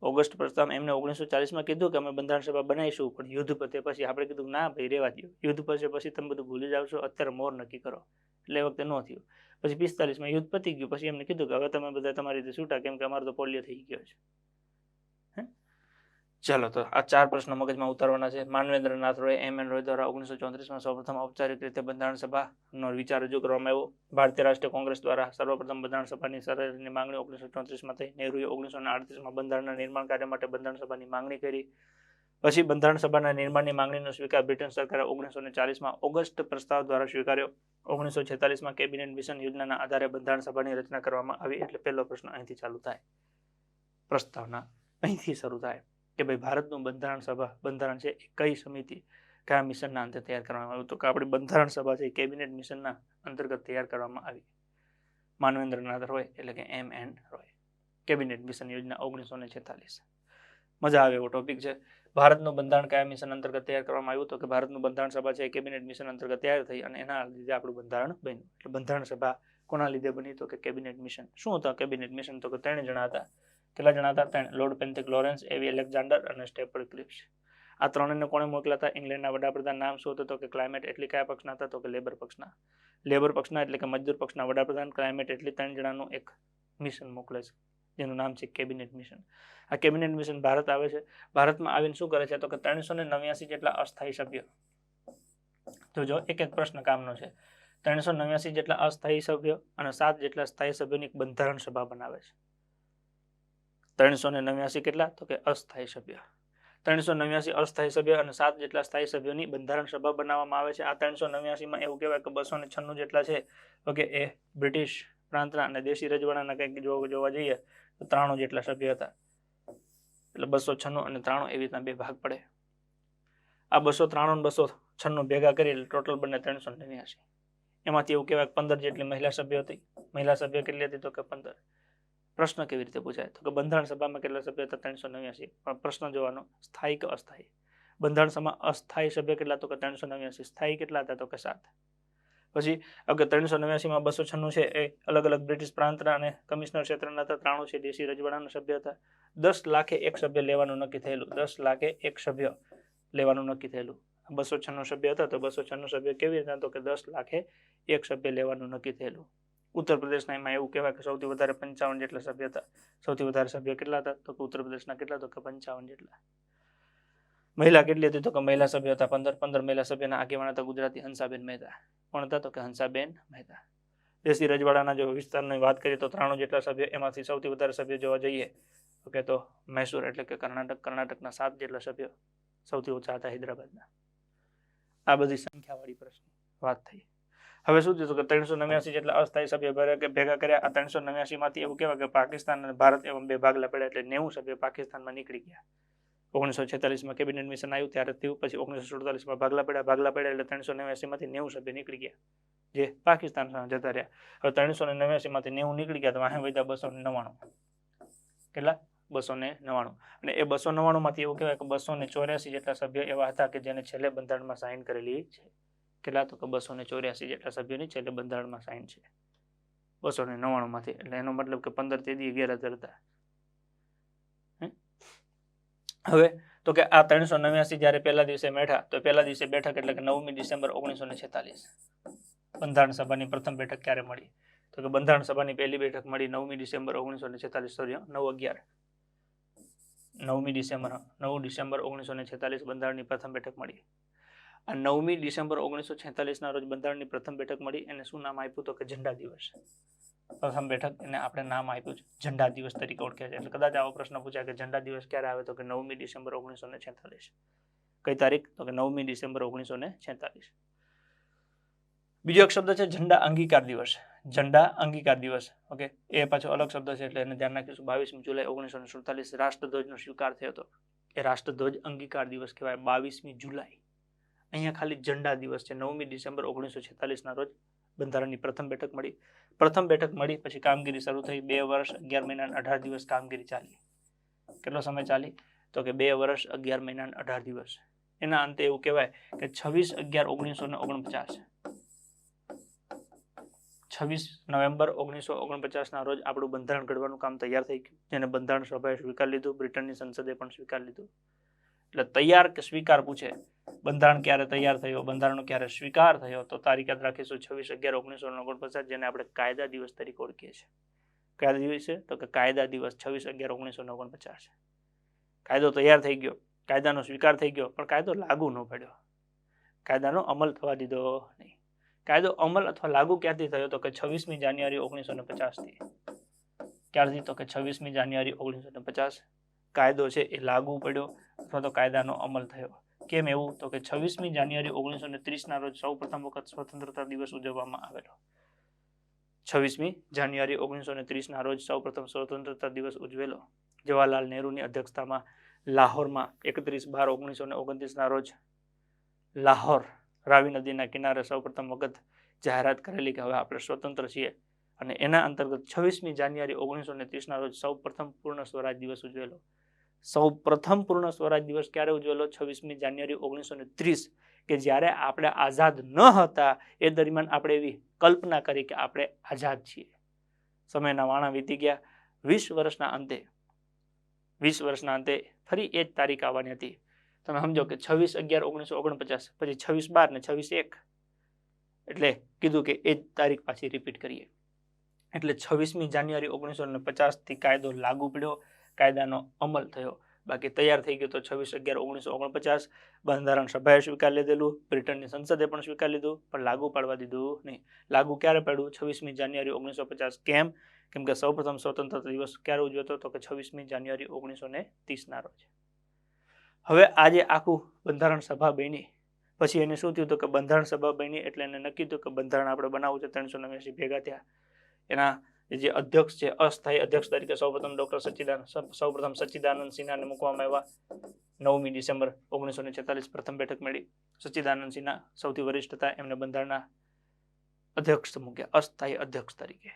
ઓગસ્ટ પ્રસ્તાવ એમને 1940માં કીધું કે અમે બંધારણ સભા બનાવીશું, પણ યુદ્ધ પતે પછી આપણે કીધું ના ભાઈ રેવા દો, યુદ્ધ પછી તમે બધું ભૂલી જાવશો, અત્યારે મોર નક્કી કરો. એટલે એ વખતે ન થયું. પછી 45માં યુદ્ધ પતી ગયું. પછી એમને કીધું કે હવે તમે બધા તમારી રીતે છૂટા, કેમ કે અમારો તો પોલિયો થઈ ગયો છે. ચાલો, તો આ 4 પ્રશ્નો મગજમાં ઉતારવાના છે. માનવેન્દ્રનાથ રોય એમ એન રોય દ્વારા 1934માં સૌપ્રથમ ઔપચારિક રીતે બંધારણ સભાનો વિચાર રજૂ કરવામાં આવ્યો. ભારતીય રાષ્ટ્રીય કોંગ્રેસ દ્વારા સર્વપ્રથમ બંધારણ સભાની શરૂઆતની માંગણી 1934માં થઈ. નહેરુએ 1938માં બંધારણના નિર્માણ કાર્ય માટે બંધારણ સભાની માંગણી કરી. પછી બંધારણ સભાના નિર્માણની માંગણીનો સ્વીકાર બ્રિટન સરકારે 1940માં ઓગસ્ટ પ્રસ્તાવ દ્વારા સ્વીકાર્યો. 1946માં કેબિનેટ મિશન યોજનાના આધારે બંધારણ સભાની રચના કરવામાં આવી. એટલે પહેલો પ્રશ્ન અહીંથી ચાલુ થાય, પ્રસ્તાવના અહીંથી શરૂ થાય કે ભાઈ ભારતનું બંધારણ છે એ કઈ સમિતિ કયા મિશનના અંતે તૈયાર કરવામાં આવ્યું? તો કે આપણી બંધારણ સભા છે કેબિનેટ મિશનના અંતર્ગત તૈયાર કરવામાં આવી. માનવેન્દ્રનાથ રોય એટલે કે M N Roy. Cabinet mission યોજના 1946. મજા આવે એવો ટોપિક છે. ભારતનું બંધારણ કયા મિશન અંતર્ગત તૈયાર કરવામાં આવ્યું? તો કે ભારતનું બંધારણ સભા છે કેબિનેટ મિશન અંતર્ગત તૈયાર થઈ અને એના લીધે આપણું બંધારણ બન્યું. એટલે બંધારણ સભા કોના લીધે બની? તો કે કેબિનેટ મિશન. શું હતા કેબિનેટ મિશન? તો કે 3 જણા હતા. કેટલા જણા હતા? 3. લોર્ડ પેન્થિક લોરેન્સ, એવી એલેક્ઝાન્ડર અને સ્ટેફર્ડ ક્લિપ્સ. આ 3ને કોણે મોકલ્યા હતા? ઇંગ્લેન્ડના વડાપ્રધાન. નામ શું હતું? તો કે ક્લાઇમેટ એટલી કયા પક્ષના હતા? તો કે લેબર પક્ષના. લેબર પક્ષના એટલે કે મજદૂર પક્ષના વડાપ્રધાન. ક્લાઇમેટ એટલી 3 જણાનું એક મિશન મોકલે છે જેનું નામ છે કેબિનેટ મિશન. આ કેબિનેટ મિશન ભારત આવે છે. ભારતમાં આવીને શું કરે છે? તો કે 389 જેટલા અસ્થાયી સભ્યો. જો એક એક પ્રશ્ન કામનો છે. 389 જેટલા અસ્થાયી સભ્યો અને 7 જેટલા સ્થાયી સભ્યોની એક બંધારણ સભા બનાવે છે. 389 કેટલા? તો કે અસ્થાયી સભ્ય. 389 અસ્થાયી સભ્ય અને 7 જેટલા સ્થાયી સભ્યોની બંધારણ સભા બનાવવામાં આવે છે. આ 389માં એવું કહેવાય કે 296 જેટલા છે ઓકે એ બ્રિટિશ પ્રાંતના અને દેશી રજવાડાના કંઈક જોવા જઈએ તો 93 જેટલા સભ્ય હતા. એટલે 296 અને 93 એવી રીતના 2 ભાગ પડે. આ 293 અને 296 ભેગા કરી એટલે ટોટલ બને 389. એમાંથી એવું કહેવાય 15 જેટલી મહિલા સભ્યો હતી. મહિલા સભ્ય કેટલી હતી? તો કે 15. પ્રશ્ન કેવી રીતે પૂછાય? તો કે બંધારણ સભામાં કેટલા સભ્ય હતા? 389. પણ પ્રશ્ન જોવાનો સ્થાયી કે અસ્થાયી. બંધારણ સભામાં અસ્થાયી સભ્ય કેટલા? તો કે 389. સ્થાયી કેટલા હતા? તો કે 7. પછી અગર 389માં 296 છે એ અલગ અલગ બ્રિટિશ પ્રાંતના અને કમિશનર ક્ષેત્રના હતા. 93 છે દેશી રજવાડાના સભ્ય હતા. 10 લાખે એક સભ્ય લેવાનું નક્કી થયેલું. 10 લાખે એક સભ્ય લેવાનું નક્કી થયેલું. 296 સભ્ય હતા તો 296 સભ્ય કેવી રીતના? તો કે 10 લાખે એક સભ્ય લેવાનું નક્કી થયેલું. ઉત્તર પ્રદેશના એમાં એવું કહેવાય કે સૌથી વધારે 55 જેટલા સભ્ય હતા. સૌથી વધારે સભ્ય કેટલા હતા? તો કે ઉત્તર પ્રદેશના કેટલા? તો કે 55 જેટલા. મહિલા કેટલી હતી તો કે મહિલા સભ્યો હતા 15 મહિલા સભ્યના આગેવાન હતા ગુજરાતી હંસાબેન મહેતા. કોણ હતા તો કે હંસાબેન મહેતા. દેશી રજવાડાના જો વિસ્તારની વાત કરીએ તો 93 જેટલા સભ્યો, એમાંથી સૌથી વધારે સભ્યો જોવા જઈએ ઓકે તો મૈસૂર એટલે કે કર્ણાટકના 7 જેટલા સભ્યો, સૌથી ઓછા હતા હૈદરાબાદના. આ બધી સંખ્યાવાળી પ્રશ્ન વાત થઈ. હવે શું થયું કે 389 જેટલા અસ્થાયી સભ્યો ભેગા કર્યા. આ 389 માંથી એવું કહેવાય કે પાકિસ્તાન અને ભારત એમ બે ભાગલા પડ્યા, એટલે 90 સભ્યો પાકિસ્તાનમાં નીકળી ગયા. 1946 કેબિનેટ મિશન આવ્યું ત્યારે થયું, પછી 1947 ભાગલા પડ્યા એટલે 389 માંથી 90 સભ્યો નીકળી ગયા, જે પાકિસ્તાન જતા રહ્યા. હવે 389 માંથી 90 નીકળી ગયા તો વાહે વધ્યા 299. કેટલા? 299. અને એ 299 માંથી એવું કહેવાય કે 284 જેટલા સભ્યો એવા હતા કે જેને છેલ્લે બંધારણમાં સાઇન કરેલી છે. કેટલા? તો કે 284 જેટલા સભ્યોની છેલ્લે બંધારણમાં સાઇન છે 299 માંથી. એટલે એનો મતલબ કે 15 તેદી ગેરહાજર હતા. હવે તો કે આ 389 જયારે પહેલા દિવસે બેઠા, તો પહેલા દિવસે બેઠક એટલે કે 9મી ડિસેમ્બર 1946. બંધારણ સભાની પ્રથમ બેઠક ક્યારે મળી? તો કે બંધારણ સભાની પહેલી બેઠક મળી 9મી ડિસેમ્બર 1946. સોરી, 9/11. 9મી ડિસેમ્બર 9 ડિસેમ્બર 1946 બંધારણની પ્રથમ બેઠક મળી. આ 9મી ડિસેમ્બર 1946 ના રોજ બંધારણની પ્રથમ બેઠક મળી. એને શું નામ આપ્યું તો કે ઝંડા દિવસ. પ્રથમ બેઠક એને આપણે નામ આપ્યું છે ઝંડા દિવસ તરીકે ઓળખે છે. એટલે કદાચ આવો પ્રશ્ન પૂછાય કે ઝંડા દિવસ ક્યારે આવે તો કે 9મી ડિસેમ્બર 1946. કઈ તારીખ? તો કે 9મી ડિસેમ્બર 1946. બીજો એક શબ્દ છે ઝંડા અંગીકાર દિવસ. ઝંડા અંગીકાર દિવસ. ઓકે, એ પાછો અલગ શબ્દ છે એટલે એને ધ્યાન રાખીશું. 22મી જુલાઈ 1947 રાષ્ટ્રધ્વજનો સ્વીકાર થયો હતો. એ રાષ્ટ્રધ્વજ અંગીકાર દિવસ કહેવાય. 22મી જુલાઈ. અહીંયા ખાલી ઝંડા દિવસ છે. 9મી ડિસેમ્બર 1946 ના રોજ બંધારણની પ્રથમ બેઠક મળી. પ્રથમ બેઠક મળી પછી કામગીરી શરૂ થઈ. 2 વર્ષ 11 મહિના 18 દિવસ કામગીરી ચાલી. કેટલો સમય ચાલી? તો કે 2 વર્ષ 11 મહિના 18 દિવસ. એના અંતે એવું કહેવાય કે 26/11/1949 26 નવેમ્બર 1949 ના રોજ આપણું બંધારણ ઘડવાનું કામ તૈયાર થઈ ગયું, જેને બંધારણ સભાએ સ્વીકાર લીધું, બ્રિટનની સંસદે પણ સ્વીકાર લીધું. એટલે તૈયાર કે સ્વીકાર પૂછે, બંધારણ ક્યારે તૈયાર થયો, બંધારણનો ક્યારે સ્વીકાર થયો, તો તારીખ યાદ રાખીશું 26/11/1949, જેને આપણે કાયદા દિવસ તરીકે ઓળખીએ છીએ. કયા દિવસે? તો કે કાયદા દિવસ 26/11/1949. કાયદો તૈયાર થઈ ગયો, કાયદાનો સ્વીકાર થઈ ગયો, પણ કાયદો લાગુ ન પડ્યો, કાયદાનો અમલ થવા દીધો નહીં. કાયદો અમલ અથવા લાગુ ક્યારથી થયો? તો કે 26મી જાન્યુઆરી 1950 થી. ક્યારથી? તો કે 26મી જાન્યુઆરી 1950 કાયદો છે એ લાગુ પડ્યો અથવા તો કાયદાનો અમલ થયો. કેમ એવું? તો કે 26મી જાન્યુઆરી 1930 ના રોજ સૌ પ્રથમ વખત સ્વતંત્રતા દિવસ ઉજવવામાં આવેલો. 26મી જાન્યુઆરી 1930 ના રોજ સૌ પ્રથમ સ્વતંત્રતા દિવસ ઉજવેલો. જવાહરલાલ નહેરુની અધ્યક્ષતામાં લાહોરમાં 31/12/1929 ના રોજ લાહોર રાવી નદીના કિનારે સૌ પ્રથમ વખત જાહેરાત કરેલી કે હવે આપણે સ્વતંત્ર છીએ. અને એના અંતર્ગત 26મી જાન્યુઆરી 1930 ના રોજ સૌ પ્રથમ પૂર્ણ સ્વરાજ દિવસ ઉજવેલો. સૌ પ્રથમ પૂર્ણ સ્વરાજ દિવસ ક્યારે ઉજવેલો? 26મી જાન્યુઆરી 1930, કે જ્યારે આપણે આઝાદ ન હતા એ દરમિયાન આપણે એવી કલ્પના કરી કે આપણે આઝાદ છીએ. સમયના વાણા વીતી ગયા. 20 વર્ષના અંતે ફરી એ જ તારીખ આવવાની હતી. તમે સમજો કે 26/11/1949 પછી 26/12 ને 26/1, એટલે કીધું કે એ જ તારીખ પાછી રિપીટ કરીએ. એટલે 26મી જાન્યુઆરી 1950 થી કાયદો લાગુ પડ્યો, કાયદાનો અમલ થયો. બાકી તૈયાર થઈ ગયો તો 26/11/1949 બંધારણ સભાએ સ્વીકાર લીધેલું, બ્રિટનની સંસદે પણ સ્વીકાર લીધું, પણ લાગુ પાડવા દીધું નહીં. લાગુ ક્યારે પડ્યું? 26મી જાન્યુઆરી 1950. કેમ? કેમ કે સૌપ્રથમ સ્વતંત્રતા દિવસ ક્યારે ઉજવતો? તો કે 26મી જાન્યુઆરી 1930 ના રોજ. હવે આજે આખું બંધારણ સભા બની પછી એને શું થયું? તો કે બંધારણ સભા બની એટલે એને નક્કી થયું કે બંધારણ આપણે બનાવવું છે. 389 ભેગા થયા. એના જે અધ્યક્ષ છે, અસ્થાયી અધ્યક્ષ તરીકે સૌપ્રથમ ડોક્ટર સચ્ચિદાનંદ સિન્હાને મૂકવામાં આવ્યા. 9મી ડિસેમ્બર 1946 પ્રથમ બેઠક મળી. સચ્ચિદાનંદ સિન્હા સૌથી વરિષ્ઠ હતા, એમને બંધારણના અધ્યક્ષ મૂક્યા, અસ્થાયી અધ્યક્ષ તરીકે.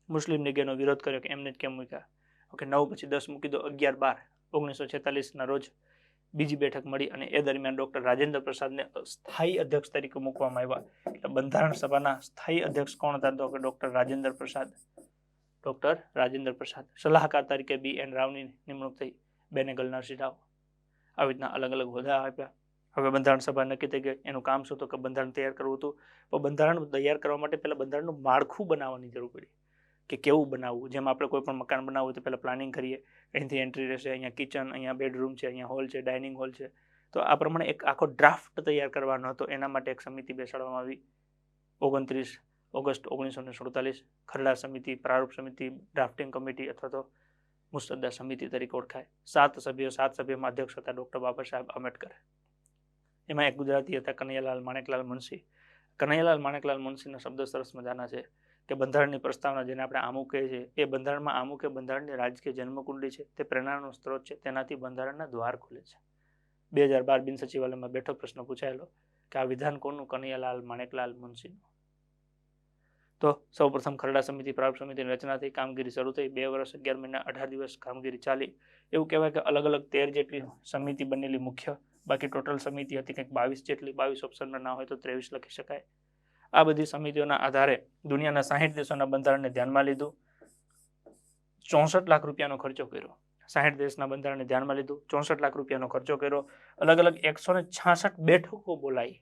મુસ્લિમ લીગે એનો વિરોધ કર્યો કે એમને જ કેમ મૂક્યા. ઓકે, 9 પછી 10 મૂકી દો. 11/12/1946 ના રોજ બીજી બેઠક મળી અને એ દરમિયાન ડોક્ટર રાજેન્દ્ર પ્રસાદને સ્થાયી અધ્યક્ષ તરીકે મૂકવામાં આવ્યા. એટલે બંધારણ સભાના સ્થાયી અધ્યક્ષ કોણ હતા? તો કે ડોક્ટર રાજેન્દ્ર પ્રસાદ. સલાહકાર તરીકે BN રાવની નિમણૂક થઈ. બેનેગલ નરસિંહ રાવ. આવી રીતના અલગ અલગ હોદ્દા આપ્યા. હવે બંધારણ સભા નક્કી થઈ ગઈ. એનું કામ શું? તો કે બંધારણ તૈયાર કરવું હતું. પણ બંધારણ તૈયાર કરવા માટે પહેલા બંધારણનું માળખું બનાવવાની જરૂર પડી કે કેવું બનાવવું. જેમ આપણે કોઈ પણ મકાન બનાવવું તો પહેલા પ્લાનિંગ કરીએ, અહીંથી એન્ટ્રી રહેશે, અહીંયા કિચન, અહીંયા બેડરૂમ છે, અહીંયા હોલ છે, ડાઇનિંગ હોલ છે, તો આ પ્રમાણે એક આખો ડ્રાફ્ટ તૈયાર કરવાનો હતો. એના માટે એક સમિતિ બેસાડવામાં આવી 29 ઓગસ્ટ 1947. ખરડા સમિતિ, પ્રારૂપ સમિતિ, ડ્રાફ્ટિંગ કમિટી અથવા તો મુસદ્દા સમિતિ તરીકે ઓળખાય. 7 સભ્યો, 7 સભ્યોમાં અધ્યક્ષ હતા ડોક્ટર બાબા સાહેબ આંબેડકર. એમાં એક ગુજરાતી હતા કનૈયાલાલ માણેકલાલ મુનશી. કનૈયાલાલ માણેકલાલ મુનશીના શબ્દ સરસ મજાના છે કે બંધારણની પ્રસ્તાવના, જેને આપણે આમુખ કહીએ છીએ, એ બંધારણમાં આમુખ એ બંધારણની રાજકીય જન્મકુંડલી છે, તે પ્રેરણાનો સ્ત્રોત છે, તેનાથી બંધારણના દ્વાર ખુલે છે. 2012 બિન સચિવાલયમાં બેઠો પ્રશ્ન પૂછાયેલો કે આ વિધાન કોનું? કનૈયાલાલ માણેકલાલ મુનશીનું. તો સૌપ્રથમ ખરડા સમિતિ, પ્રારૂપ સમિતિની રચના થઈ, કામગીરી શરૂ થઈ. 2 વર્ષ 11 મહિના 18 દિવસ કામગીરી ચાલી. એવું કહેવાય કે અલગ અલગ 13 જેટલી સમિતિ બનેલી મુખ્ય, બાકી ટોટલ સમિતિ હતી કંઈક 22 જેટલી. 22 ઓપ્શનમાં ના હોય તો 23 લખી શકાય. આ બધી સમિતિઓના આધારે દુનિયાના 60 દેશોના બંધારણને ધ્યાનમાં લીધું. 64 લાખ રૂપિયાનો ખર્ચો કર્યો. 60 દેશના બંધારણને ધ્યાનમાં લીધું, 64 લાખ રૂપિયાનો ખર્ચો કર્યો. અલગ અલગ 166 બેઠકો બોલાઈ.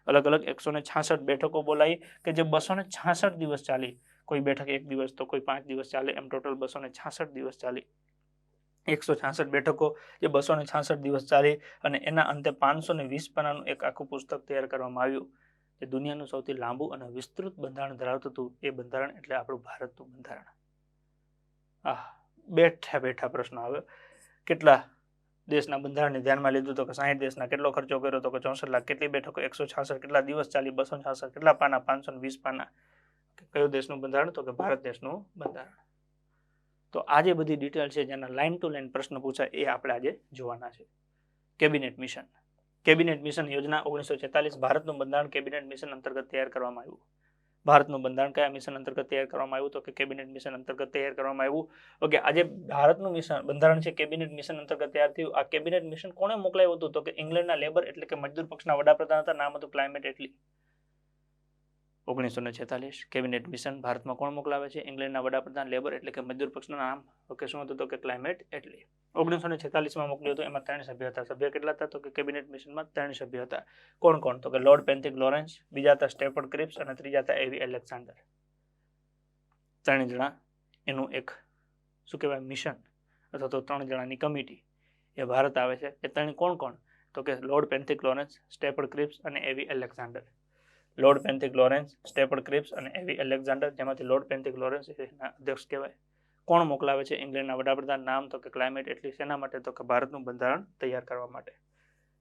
અલગ અલગ 166 બેઠકો બોલાઈ કે જે 266 દિવસ ચાલી. કોઈ બેઠક 1 દિવસ તો કોઈ 5 દિવસ ચાલે, એમ ટોટલ 266 દિવસ ચાલી. 166 બેઠકો જે 266 દિવસ ચાલી અને એના અંતે 520 પાનાનું એક આખું પુસ્તક તૈયાર કરવામાં આવ્યું. જે દુનિયાનું સૌથી લાંબુ અને વિસ્તૃત બંધારણ ધરાવતું હતું. એ બંધારણ એટલે આપણું ભારતનું બંધારણ. બેઠા બેઠા પ્રશ્ન આવ્યો, કેટલા દેશના બંધારણને ધ્યાનમાં લીધું? તો કે 60 દેશના. કેટલો ખર્ચો કર્યો? તો કે 64 લાખ. કેટલી બેઠકો? 166. કેટલા દિવસ ચાલી? 266. કેટલા પાના? 520 પાના. કયું દેશનું બંધારણ? તો કે ભારત દેશનું બંધારણ. તો આજે બધી ડિટેલ છે જેના લાઈન ટુ લાઈન પ્રશ્ન પૂછાય એ આપણે આજે જોવાના છે. Cabinet mission. કેબિનેટ મિશન યોજના 1946 ભારતનું બંધારણ કેબિનેટ મિશન અંતર્ગત તૈયાર કરવામાં આવ્યું. ભારતનું બંધારણ કયા મિશન અંતર્ગત તૈયાર કરવામાં આવ્યું? તો કે કેબિનેટ મિશન અંતર્ગત તૈયાર કરવામાં આવ્યું. ઓકે, આજે ભારતનું મિશન બંધારણ છે કેબિનેટ મિશન અંતર્ગત તૈયાર થયું. આ કેબિનેટ મિશન કોણે મોકલાયું હતું? તો કે ઇંગ્લેન્ડના લેબર એટલે કે મજદૂર પક્ષના વડાપ્રધાન હતા. નામ હતું ક્લાઇમેટ એટલી. 1946 કેબિનેટ મિશન ભારતમાં કોણ મોકલાવે છે? ઇંગ્લેન્ડના વડાપ્રધાન, લેબર એટલે કે મજદૂર પક્ષનું નામ. ઓકે, શું હતું? તો કે ક્લાઇમેટ એટલી. 1946 મોકલ્યું હતું. એમાં 3 સભ્ય હતા. સભ્ય કેટલા હતા? તો કે કેબિનેટ મિશનમાં 3 સભ્ય હતા. કોણ કોણ? તો કે લોર્ડ પેન્થિક લોરેન્સ, બીજા હતા સ્ટેફર્ડ ક્રિપ્સ અને ત્રીજા હતા એવી એલેક્ઝાન્ડર. 3 જણા એનું એક શું કહેવાય મિશન અથવા તો 3 જણાની કમિટી એ ભારત આવે છે. એ 3 કોણ કોણ? તો કે Lord Pethick Lawrence, Stafford Cripps અને A V Alexander. Lord Pethick Lawrence, Stafford Cripps અને એવી એલેક્ઝાન્ડર, જેમાંથી લોર્ડ પેન્થિક લોરેન્સ એના અધ્યક્ષ કહેવાય. કોણ મોકલાવે છે? ઇંગ્લેન્ડના વડાપ્રધાન. નામ તો કે ક્લાઇમેટ એટલી. શેના માટે? તો કે ભારતનું બંધારણ તૈયાર કરવા માટે.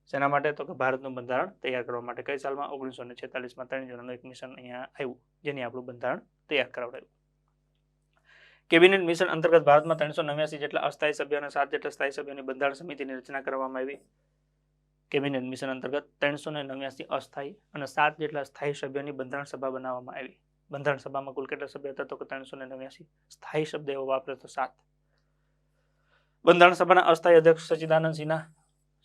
શેના માટે? તો કે ભારતનું બંધારણ તૈયાર કરવા માટે. કઈ સાલમાં? 1946માં 3 જણાનું એક મિશન અહીંયા આવ્યું જેની આપણું બંધારણ તૈયાર કરાવડાવ્યું. કેબિનેટ મિશન અંતર્ગત ભારતમાં 389 જેટલા અસ્થાયી સભ્યો અને 7 જેટલા સ્થાયી સભ્યોની બંધારણ સમિતિની રચના કરવામાં આવી. કેબિનેટ મિશન અંતર્ગત 389 અસ્થાયી અને 7 જેટલા સ્થાયી સભ્યોની બંધારણ સભા બનાવવામાં આવી. બંધારણ સભામાં કુલ કેટલા સભ્ય હતા? તો કે 389. સ્થાયી શબ્દ એવો વાપરે તો 7. બંધારણ સભાના અસ્થાયી અધ્યક્ષ સચ્ચિદાનંદ સિન્હા.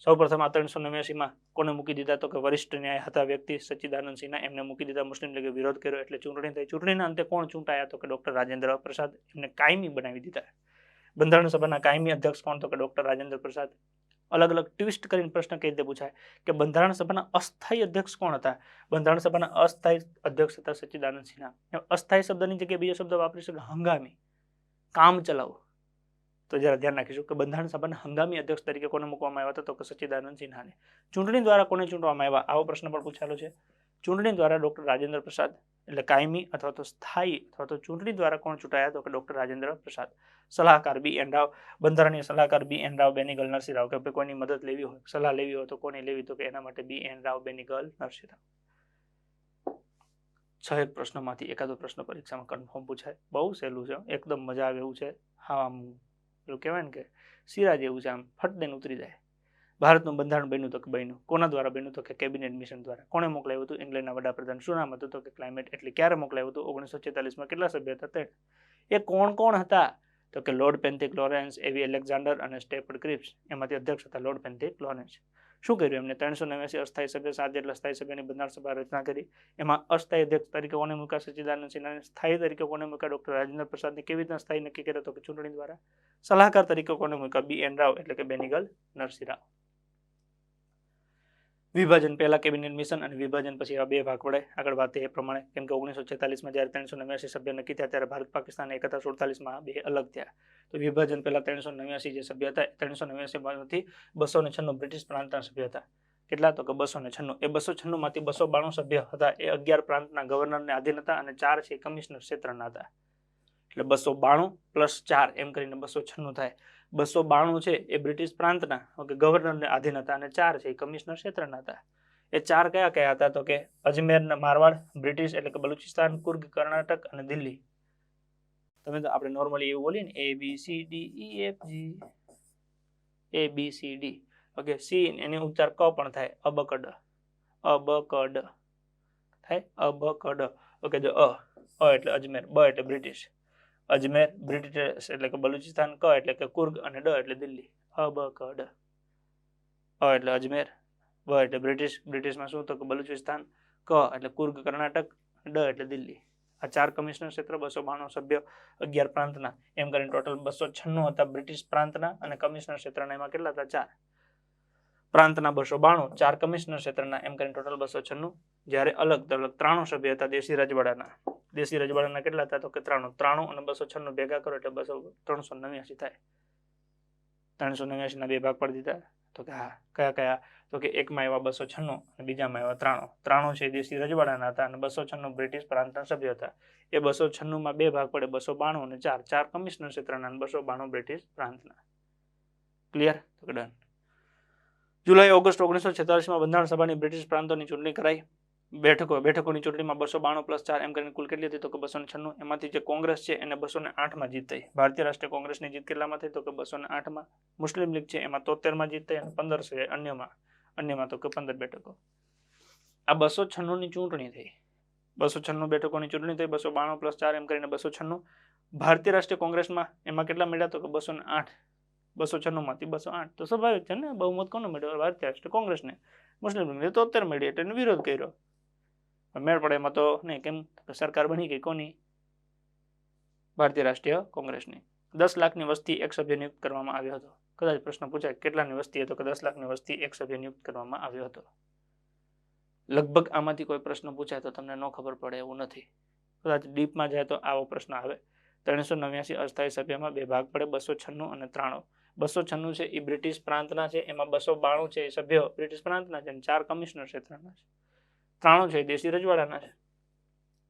સૌપ્રથમ આ 389માં કોને મૂકી દીધા? તો કે વરિષ્ઠ ન્યાય હતા વ્યક્તિ સચ્ચિદાનંદ સિન્હા. એમને મૂકી દીધા. મુસ્લિમ લીગે વિરોધ કર્યો એટલે ચૂંટણી થઈ. ચૂંટણીના અંતે કોણ ચૂંટાયા? તો કે ડોક્ટર રાજેન્દ્ર પ્રસાદ. એમને કાયમી બનાવી દીધા. બંધારણ સભાના કાયમી અધ્યક્ષ કોણ? તો કે ડોક્ટર રાજેન્દ્ર પ્રસાદ. અલગ અલગ ટ્વિસ્ટ કરીને પ્રશ્ન કઈ રીતે પૂછાય કે બંધારણ સભાના અસ્થાયી અધ્યક્ષ કોણ હતા? બંધારણ સભાના અસ્થાયી અધ્યક્ષ હતા સચ્ચિદાનંદ સિન્હા. અસ્થાયી શબ્દની જગ્યાએ બીજો શબ્દ વાપરી શકે હંગામી, કામ ચલાવ. તો જરા ધ્યાન રાખીશું કે બંધારણ સભાના હંગામી અધ્યક્ષ તરીકે કોને મૂકવામાં આવ્યા હતા? તો કે સચ્ચિદાનંદ સિન્હાને. ચૂંટણી દ્વારા કોને ચૂંટવામાં આવ્યા? આવો પ્રશ્ન પણ પૂછાયેલો છે. ચૂંટણી દ્વારા ડોક્ટર રાજેન્દ્ર પ્રસાદ. એટલે કાયમી અથવા તો સ્થાયી અથવા તો ચૂંટણી દ્વારા કોણ ચૂંટાયા? તો કે ડોક્ટર રાજેન્દ્ર પ્રસાદ. સલાહકાર બી એન રાવ. બંધારણીય સલાહકાર બી એન રાવ, બેનીગલ નરસિંહ રાવ. કે ભાઈ કોઈની મદદ લેવી હોય, સલાહ લેવી હોય તો કોને લેવી? તો કે એના માટે બી એન રાવ, બેનીગલ નરસિંહ રાવ. 6 પ્રશ્નોમાંથી એકાદો પ્રશ્ન પરીક્ષામાં કન્ફર્મ પૂછાય. બહુ સહેલું છે, એકદમ મજા આવે એવું છે. હા, આમ એવું કહેવાય ને કે શીરા જેવું છે, આમ ફટ દઈને ઉતરી જાય. ભારતનું બંધારણ બન્યું તો કે બન્યું. કોના દ્વારા બન્યું? તો કે કેબિનેટ મિશન દ્વારા. કોણે મોકલાવ્યું હતું? ઇંગ્લેન્ડના વડાપ્રધાન. શું નામ હતું? તો કે ક્લાઇમેટ એટલે. ક્યારે મોકલાવ્યું હતું? 1946માં. કેટલા સભ્ય હતા? 3. એ કોણ કોણ હતા? તો કે લોર્ડ પેન્થિક લોરેન્સ, એવી એલેક્ઝાન્ડર અને સ્ટેફર્ડ ક્રિપ્સ. એમાંથી અધ્યક્ષ હતા લોર્ડ પેન્થિક લોરેન્સ. શું કર્યું એમને? 389 અસ્થાયી સભ્ય, 7 જેટલા સ્થાયી સભ્યની બંધારણ સભા રચના કરી. એમાં અસ્થાયી અધ્યક્ષ તરીકે કોને મૂક્યા? સચ્ચિદાનંદ સિન્હાને. સ્થાયી તરીકે કોને મૂક્યા? ડોક્ટર રાજેન્દ્ર પ્રસાદને. કેવી રીતના સ્થાયી નક્કી કર્યો? તો કે ચૂંટણી દ્વારા. સલાહકાર તરીકે કોને મૂક્યા? બી એન રાવ એટલે કે બેનીગલ નરસિંહ રાવ. વિભાજન પહેલા કેબિનેટ મિશન અને વિભાજન પછી આ 2 ભાગ પડે. આગળ વાત એ પ્રમાણે, કેમ કે 1946માં જ્યારે 389 સભ્યો નક્કી થયા ત્યારે ભારત પાકિસ્તાન એક હતા. 47માં 2 અલગ થયા. તો વિભાજન પહેલા 389 જે સભ્ય હતા 389 માંથી 296 બ્રિટિશ પ્રાંતના સભ્ય હતા. કેટલા? તો કે 296. એ 296 માંથી 292 સભ્ય હતા એ 11 પ્રાંતના ગવર્નરને આધીન હતા અને 4 છે કમિશનર ક્ષેત્રના હતા. એટલે 292 પ્લસ 4 એમ કરીને 296 થાય. 292 છે એ બ્રિટિશ પ્રાંતના ગવર્નરને આધીન હતા અને 4 છે એ કમિશનર ક્ષેત્રના હતા. એ 4 કયા કયા હતા? તો કે અજમેર, મારવાડ, બ્રિટિશ એટલે કે બલુચિસ્તાન, કુર્ગ કર્ણાટક અને દિલ્હી. તમે તો આપણે નોર્મલી એવું બોલીએ ને ABCDEFG ABCD. ઓકે, સી એની ઉચ્ચાર ક પણ થાય, અબકડ અબકડ થાય, અબકડ. ઓકે, જો અ એટલે અજમેર, બ એટલે બ્રિટિશ, અજમેર બ્રિટિશ એટલે કે બલુચિસ્તાન, ક એટલે કે કુર્ગ અને ડ એટલે દિલ્હી. અબકડ. અ એટલે અજમેર, બ એટલે બ્રિટિશ, બ્રિટિશમાં શું તો કે બલુચિસ્તાન, ક એટલે કુર્ગ કર્ણાટક, ડ એટલે દિલ્હી. આ 4 કમિશનર ક્ષેત્ર, 292 સભ્ય, 11 પ્રાંતના, એમ કરીને ટોટલ 296 હતા બ્રિટિશ પ્રાંતના અને કમિશનર ક્ષેત્રના. એમાં કેટલા હતા? 4 પ્રાંતના 292, 4 કમિશનર ક્ષેત્રના, એમ કરીને ટોટલ 296. જ્યારે અલગ 93 સભ્ય હતા દેશી રજવાડાના. દેશી રજવાડાના કેટલા હતા? તો કે 93 અને 296 ભેગા કરો એટલે 389 થાય. 389 ના 2 ભાગ પાડી દીધા. તો કે હા, કયા કયા? તો કે એકમાં એવા 296 અને બીજામાં એવા 93 છે દેશી રજવાડાના હતા અને 296 બ્રિટિશ પ્રાંતના સભ્ય હતા. એ 296 માં 2 ભાગ પડે, 292 અને 4 કમિશનર ક્ષેત્રના અને 292 બ્રિટિશ પ્રાંતના. ક્લિયર? તો કે ડન. જુલાઈ ઓગસ્ટ 1946 માં બંધારણ સભાની બ્રિટિશ પ્રાંતોની ચૂંટણી કરાઈ. બેઠકોની ચૂંટણીમાં 292 પ્લસ 4 એમ કરીને કુલ કેટલી હતી? તો કે 296. એમાંથી જે કોંગ્રેસ છે એને 208 માં જીત થઈ. ભારતીય રાષ્ટ્રીય કોંગ્રેસની જીત કેટલામાં થઈ? તો કે 208 માં. મુસ્લિમ લીગ છે એમાં 73 માં જીત થઈ અને 15 છે અન્યમાં તો કે 15 બેઠકો. આ 296 ની ચૂંટણી થઈ. 296 બેઠકોની ચૂંટણી થઈ. 292 પ્લસ 4 એમ કરીને 296. ભારતીય રાષ્ટ્રીય કોંગ્રેસમાં એમાં કેટલા મળ્યા? તો કે 208. 296 માંથી 208. તો સ્વાભાવિક છે ને, બહુમત કોને મળ્યો? ભારતીય રાષ્ટ્રીય કોંગ્રેસને. મુસ્લિમ લીગને 73 મળી એટલે એનો વિરોધ કર્યો. મેળ પડે એમાં તો નહીં. કેમ? સરકાર બની ગઈ કોની? ભારતીય રાષ્ટ્રીય કોંગ્રેસની. 10 લાખની વસ્તી એક સભ્ય નિયુક્ત કરવામાં આવ્યો હતો. કદાચ પ્રશ્ન પૂછાય કેટલાની વસ્તી? તો કે 10 લાખની વસ્તી એક સભ્ય નિયુક્ત કરવામાં આવ્યો હતો. લગભગ આમાંથી કોઈ પ્રશ્ન પૂછાય તો તમને ન ખબર પડે એવું નથી. કદાચ ડીપમાં જાય તો આવો પ્રશ્ન આવે. 389 અસ્થાયી સભ્યમાં 2 ભાગ પડે, 296 અને 93. 296 છે એ બ્રિટિશ પ્રાંતના છે, એમાં 292 છે એ સભ્યો બ્રિટિશ પ્રાંતના છે અને 4 કમિશનર ક્ષેત્રના છે. 93 છે દેશી રજવાડાના છે.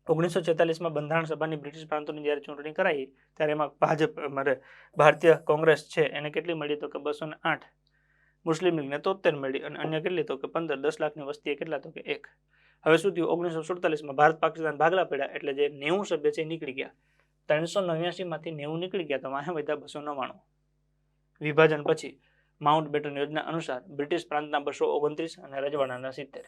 1946 માં બંધારણ સભાની બ્રિટિશ પ્રાંતોની જ્યારે ચૂંટણી કરાઈ ત્યારે એમાં ભારતીય કોંગ્રેસ છે એને કેટલી મળી? તો કે 208. મુસ્લિમ લીગને 73 મળી અને અન્ય કેટલી? તો કે 15. 10 લાખની વસ્તીએ કેટલા? તો કે 1. હવે શું થયું? 1947 માં ભારત પાકિસ્તાન ભાગલા પડ્યા એટલે જે 90 સભ્ય છે નીકળી ગયા. 389 માંથી 90 નીકળી ગયા તો વાહે વધ્યા 299. વિભાજન પછી માઉન્ટ બેટન યોજના અનુસાર બ્રિટિશ પ્રાંતના 229 અને રજવાડાના 70.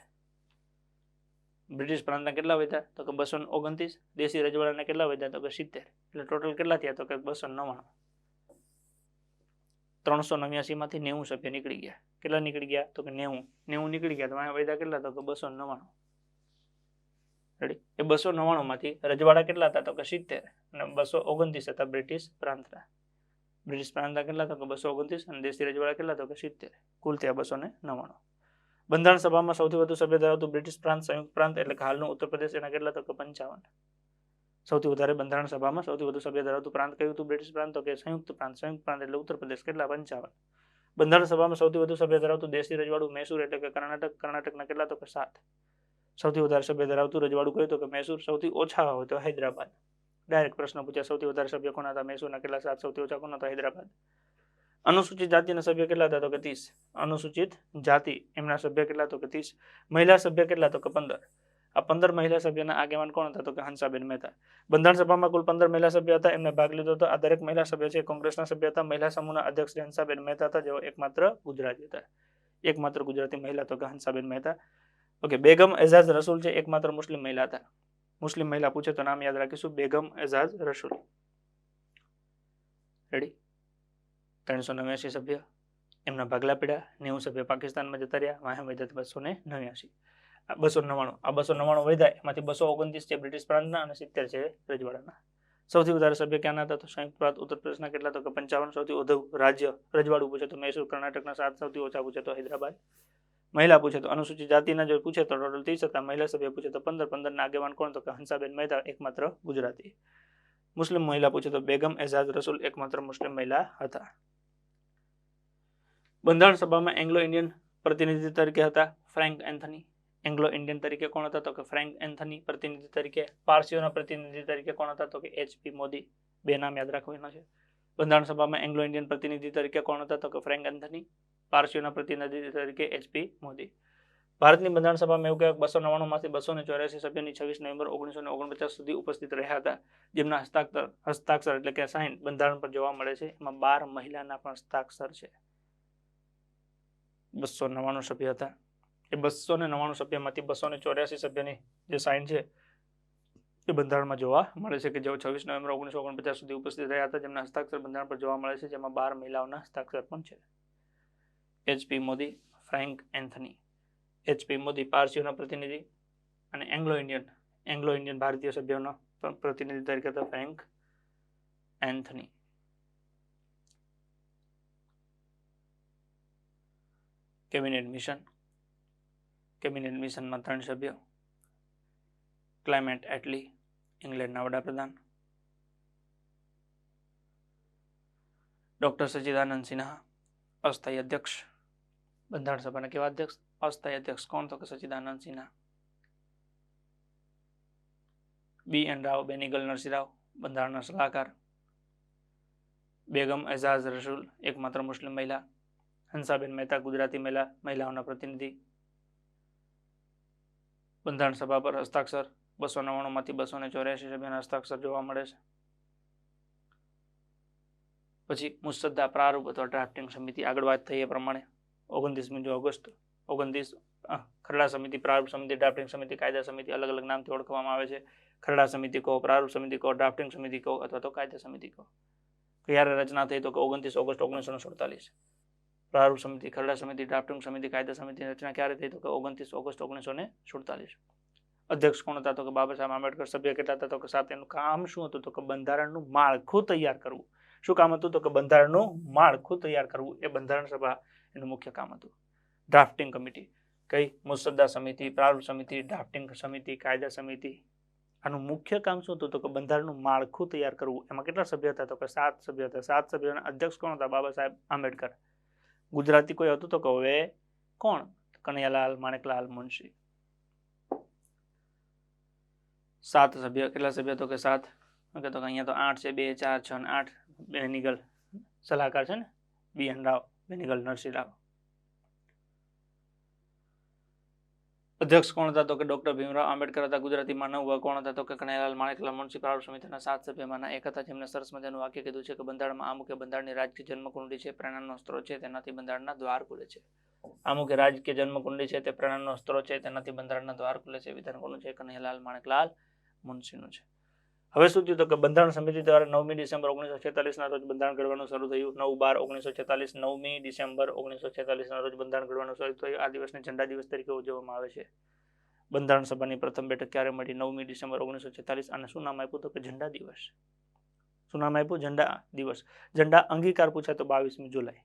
બ્રિટિશ પ્રાંતના કેટલા વધ્યા? તો કે 229. દેશી રજવાડાના કેટલા વધ્યા? તો કે 70. એટલે ટોટલ કેટલા થયા? તો કે 299. 389 માંથી 90 સભ્ય નીકળી ગયા. કેટલા નીકળી ગયા? તો કે 90 નીકળી ગયા તો વાહે વધ્યા કેટલા? તો કે 299. રેડી? એ 299 માંથી રજવાડા કેટલા હતા? તો કે 70 અને 229 હતા બ્રિટિશ પ્રાંતના. બ્રિટિશ પ્રાંતના કેટલા? તો કે 229 અને દેશી રજવાડા કેટલા? તો કે 70. કુલ થયા 299. બંધારણ સભામાં સૌથી વધુ સભ્ય ધરાવતું બ્રિટિશ પ્રાંત સંયુક્ત પ્રાંત એટલે કે હાલનું ઉત્તર પ્રદેશ. એના કેટલા? તો કે 55. સૌથી વધારે બંધારણ સભામાં સૌથી વધુ સભ્ય ધરાવતું પ્રાંત કયું હતું બ્રિટિશ પ્રાંત? તો કે સંયુક્ત પ્રાંત એટલે ઉત્તર પ્રદેશ. કેટલા? 55. બંધારણ સભામાં સૌથી વધુ સભ્ય ધરાવતું દેશી રજવાડું મૈસૂર એટલે કે કર્ણાટકના કેટલા? તો કે 7. સૌથી વધારે સભ્ય ધરાવતું રજવાડું કયું? તો કે મૈસૂર. સૌથી ઓછા હોય તો હૈદરાબાદ. ડાયરેક્ટ પ્રશ્ન પૂછ્યા. સૌથી વધારે સભ્ય કોના હતા? મૈસૂરના કેટલા? 7. સૌથી ઓછા કોના હતા? હૈદરાબાદ. અનુસૂચિત જાતિના સભ્ય કેટલા હતા? તો કે 30. અનુસૂચિત જાતિ એમના સભ્ય કેટલા? તો કે 30. મહિલા સભ્ય કેટલા? તો કે 15. આ 15 મહિલા સભ્યના આગેવાન કોણ હતા? તો કે હંસાબેન મહેતા. બંધારણ સભામાં કુલ 15 મહિલા સભ્ય હતા. એમને ભાગ લીધો હતો. આ દરેક મહિલા સભ્ય છે કોંગ્રેસના સભ્ય હતા. મહિલા સમૂહના અધ્યક્ષ હંસાબેન મહેતા હતા, જેઓ એકમાત્ર ગુજરાતી હતા. એકમાત્ર ગુજરાતી મહિલા તો કે હંસાબેન મહેતા. ઓકે, બેગમ એઝાઝ રસૂલ છે એકમાત્ર મુસ્લિમ મહિલા હતા. મુસ્લિમ મહિલા પૂછે તો નામ યાદ રાખીશું, બેગમ એઝાઝ રસૂલ. રેડી? 389 સભ્ય એમના ભાગલા પડ્યા. 90 સભ્ય પાકિસ્તાનમાં જતા રહ્યા. વાહે વધ્યા 289. 299. આ 299 વધ્યા એમાંથી 229 છે બ્રિટિશ પ્રાંતના અને 70 છે રજવાડાના. સૌથી વધારે સભ્ય ક્યાંના હતા? તો સંયુક્ત પ્રાંત ઉત્તર પ્રદેશના કેટલા? તો કે 55. સૌથી વધુ રાજ્ય રજવાડું પૂછે તો મૈસૂર. કર્ણાટકના 7. સૌથી ઓછા પૂછે તો હૈદરાબાદ. મહિલા પૂછે તો અનુસૂચિત જાતિના જો પૂછે તો ટોટલ 30 હતા. મહિલા સભ્ય પૂછે તો 15. 15 ના આગેવાન કોણ? તો કે હંસાબેન મહેતા, એકમાત્ર ગુજરાતી. મુસ્લિમ મહિલા પૂછે તો બેગમ એઝાજ રસૂલ એકમાત્ર મુસ્લિમ મહિલા હતા. બંધારણ સભામાં એંગ્લો ઇન્ડિયન પ્રતિનિધિ તરીકે હતા ફ્રેન્ક એન્થની. એંગ્લો ઇન્ડિયન તરીકે કોણ હતા તો કે ફ્રેન્ક એન્થની. પ્રતિનિધિ તરીકે પારસીઓના પ્રતિનિધિ તરીકે કોણ હતા તો કે HP મોદી. બે નામ યાદ રાખવાના છે. બંધારણ સભામાં એંગ્લો ઇન્ડિયન પ્રતિનિધિ તરીકે કોણ હતા તો કે ફ્રેન્ક એન્થની. પારસીઓના પ્રતિનિધિ તરીકે HP મોદી. ભારતની બંધારણ સભામાં એવું કહેવાય 299 માંથી 284 સભ્યોની 26 નવેમ્બર 1949 સુધી ઉપસ્થિત રહ્યા હતા, જેમના હસ્તાક્ષર એટલે કે સાઇન બંધારણ પર જોવા મળે છે. એમાં 12 મહિલાના પણ હસ્તાક્ષર છે. 299 સભ્ય હતા. એ 299 સભ્યમાંથી 284 સભ્યની જે સાઇન છે એ બંધારણમાં જોવા મળે છે, કે જેઓ 26 નવેમ્બર 1949 સુધી ઉપસ્થિત રહ્યા હતા, જેમના હસ્તાક્ષર બંધારણ પર જોવા મળે છે, જેમાં 12 મહિલાઓના હસ્તાક્ષર પણ છે. HP Mody, Frank Anthony. HP Mody પારસીઓના પ્રતિનિધિ અને એંગ્લો ઇન્ડિયન ભારતીય સભ્યોના પ્રતિનિધિ તરીકે હતા ફ્રેન્ક એન્થની. કેબિનેટ મિશનમાં 3 સભ્યો. ક્લેમેન્ટ એટલી, ઇંગ્લેન્ડના વડાપ્રધાન. ડોક્ટર સચ્ચિદાનંદ સિન્હા, અસ્થાયી અધ્યક્ષ. બંધારણ સભાના કેવા અધ્યક્ષ? અસ્થાયી અધ્યક્ષ. કોણ તો કે સચ્ચિદાનંદ સિન્હા. BN રાવ, બેનિગલ નરસિંહ રાવ, બંધારણના સલાહકાર. બેગમ એઝાજ રસૂલ, એકમાત્ર મુસ્લિમ મહિલા. હંસાબેન મહેતા, ગુજરાતી મહિલાઓના પ્રતિનિધિ. બંધારણ સભા પર હસ્તાક્ષર 299 માંથી 284 સભ્યોના હસ્તાક્ષર જોવા મળે છે. પછી મુસદ્દા પ્રારૂપ અથવા ડ્રાફ્ટિંગ સમિતિ, આગળ વાત થઈ એ પ્રમાણે 29મી ઓગસ્ટ 29 ખરડા સમિતિ, પ્રારૂપ સમિતિ, ડ્રાફ્ટિંગ સમિતિ, કાયદા સમિતિ અલગ અલગ નામથી ઓળખવામાં આવે છે. ખરડા સમિતિ કહો, પ્રારૂપ સમિતિ કહો, ડ્રાફ્ટિંગ સમિતિ કહો અથવા તો કાયદા સમિતિ કહો. ક્યારે રચના થઈ તો કે 29 ઓગસ્ટ 1947. પ્રારૂપ સમિતિ, ખરડા સમિતિ, ડ્રાફ્ટિંગ સમિતિ, કાયદા સમિતિની રચના ક્યારે થઈ તો કે 29 ઓગસ્ટ 1947. અધ્યક્ષ કોણ હતા તો કે બાબા સાહેબ આંબેડકર. સભ્ય કેટલા હતા તો કે 7. એનું કામ શું હતું તો કે બંધારણનું માળખું તૈયાર કરવું. શું કામ હતું તો કે બંધારણનું માળખું તૈયાર કરવું એ બંધારણ સભા એનું મુખ્ય કામ હતું. ડ્રાફ્ટિંગ કમિટી કઈ? મુસદ્દા સમિતિ, પ્રારૂપ સમિતિ, ડ્રાફ્ટિંગ સમિતિ, કાયદા સમિતિ. આનું મુખ્ય કામ શું હતું તો કે બંધારણનું માળખું તૈયાર કરવું. એમાં કેટલા સભ્ય હતા તો કે 7 સભ્ય હતા. 7 સભ્યોના અધ્યક્ષ કોણ હતા? બાબા સાહેબ આંબેડકર. ગુજરાતી કોઈ હતું તો કે હવે કોણ? કનૈયાલાલ માણેકલાલ મુનશી. 7 સભ્ય. કેટલા સભ્ય તો કે 7. ઓકે, તો અહીંયા તો 8 છે. 2 4 6 અને 8. બેનિગલ સલાહકાર છે ને, BN રાવ, બેનિગલ નરસિંહ રાવ. અધ્યક્ષ કોણ હતા તો કે ડોક્ટર ભીમરાવ આંબેડકર હતા. ગુજરાતી માનવ કોણ હતા તો કે કનૈયાલાલ માણેકલાલ મુનશી. પ્રારૂપ સમિતિના 7 સભ્યમાંના એક હતા, જેમને સરસ મજાનું વાક્ય કીધું છે કે બંધારણમાં આ મુખ્ય બંધારણની રાજકીય જન્મકુંડી છે, પ્રેરણાનો સ્ત્રોત છે, તેનાથી બંધારણના દ્વાર ખુલે છે. આ મુખ્ય રાજકીય જન્મકુંડી છે, તે પ્રેરણાનો સ્ત્રોત છે, તેનાથી બંધારણના દ્વાર ખુલે છે. વિધાન કોનું છે? કનૈયાલાલ માણેકલાલ મુનશીનું છે. હવે શું થયું તો કે બંધારણ સમિતિ દ્વારા 9મી ડિસેમ્બર 1946 ના રોજ બંધારણ ઘડવાનું શરૂ થયું. 9/12/1946. 9મી ડિસેમ્બર 1946 ના રોજ બંધારણ ઘડવાનું શરૂ થયું. આ દિવસને ઝંડા દિવસ તરીકે ઉજવવામાં આવે છે. બંધારણ સભાની પ્રથમ બેઠક ક્યારે મળી? 9મી ડિસેમ્બર 1946. અને શું નામ આપ્યું તો કે ઝંડા દિવસ. શું નામ આપ્યું? ઝંડા દિવસ. ઝંડા અંગીકાર પૂછાય તો 22મી જુલાઈ.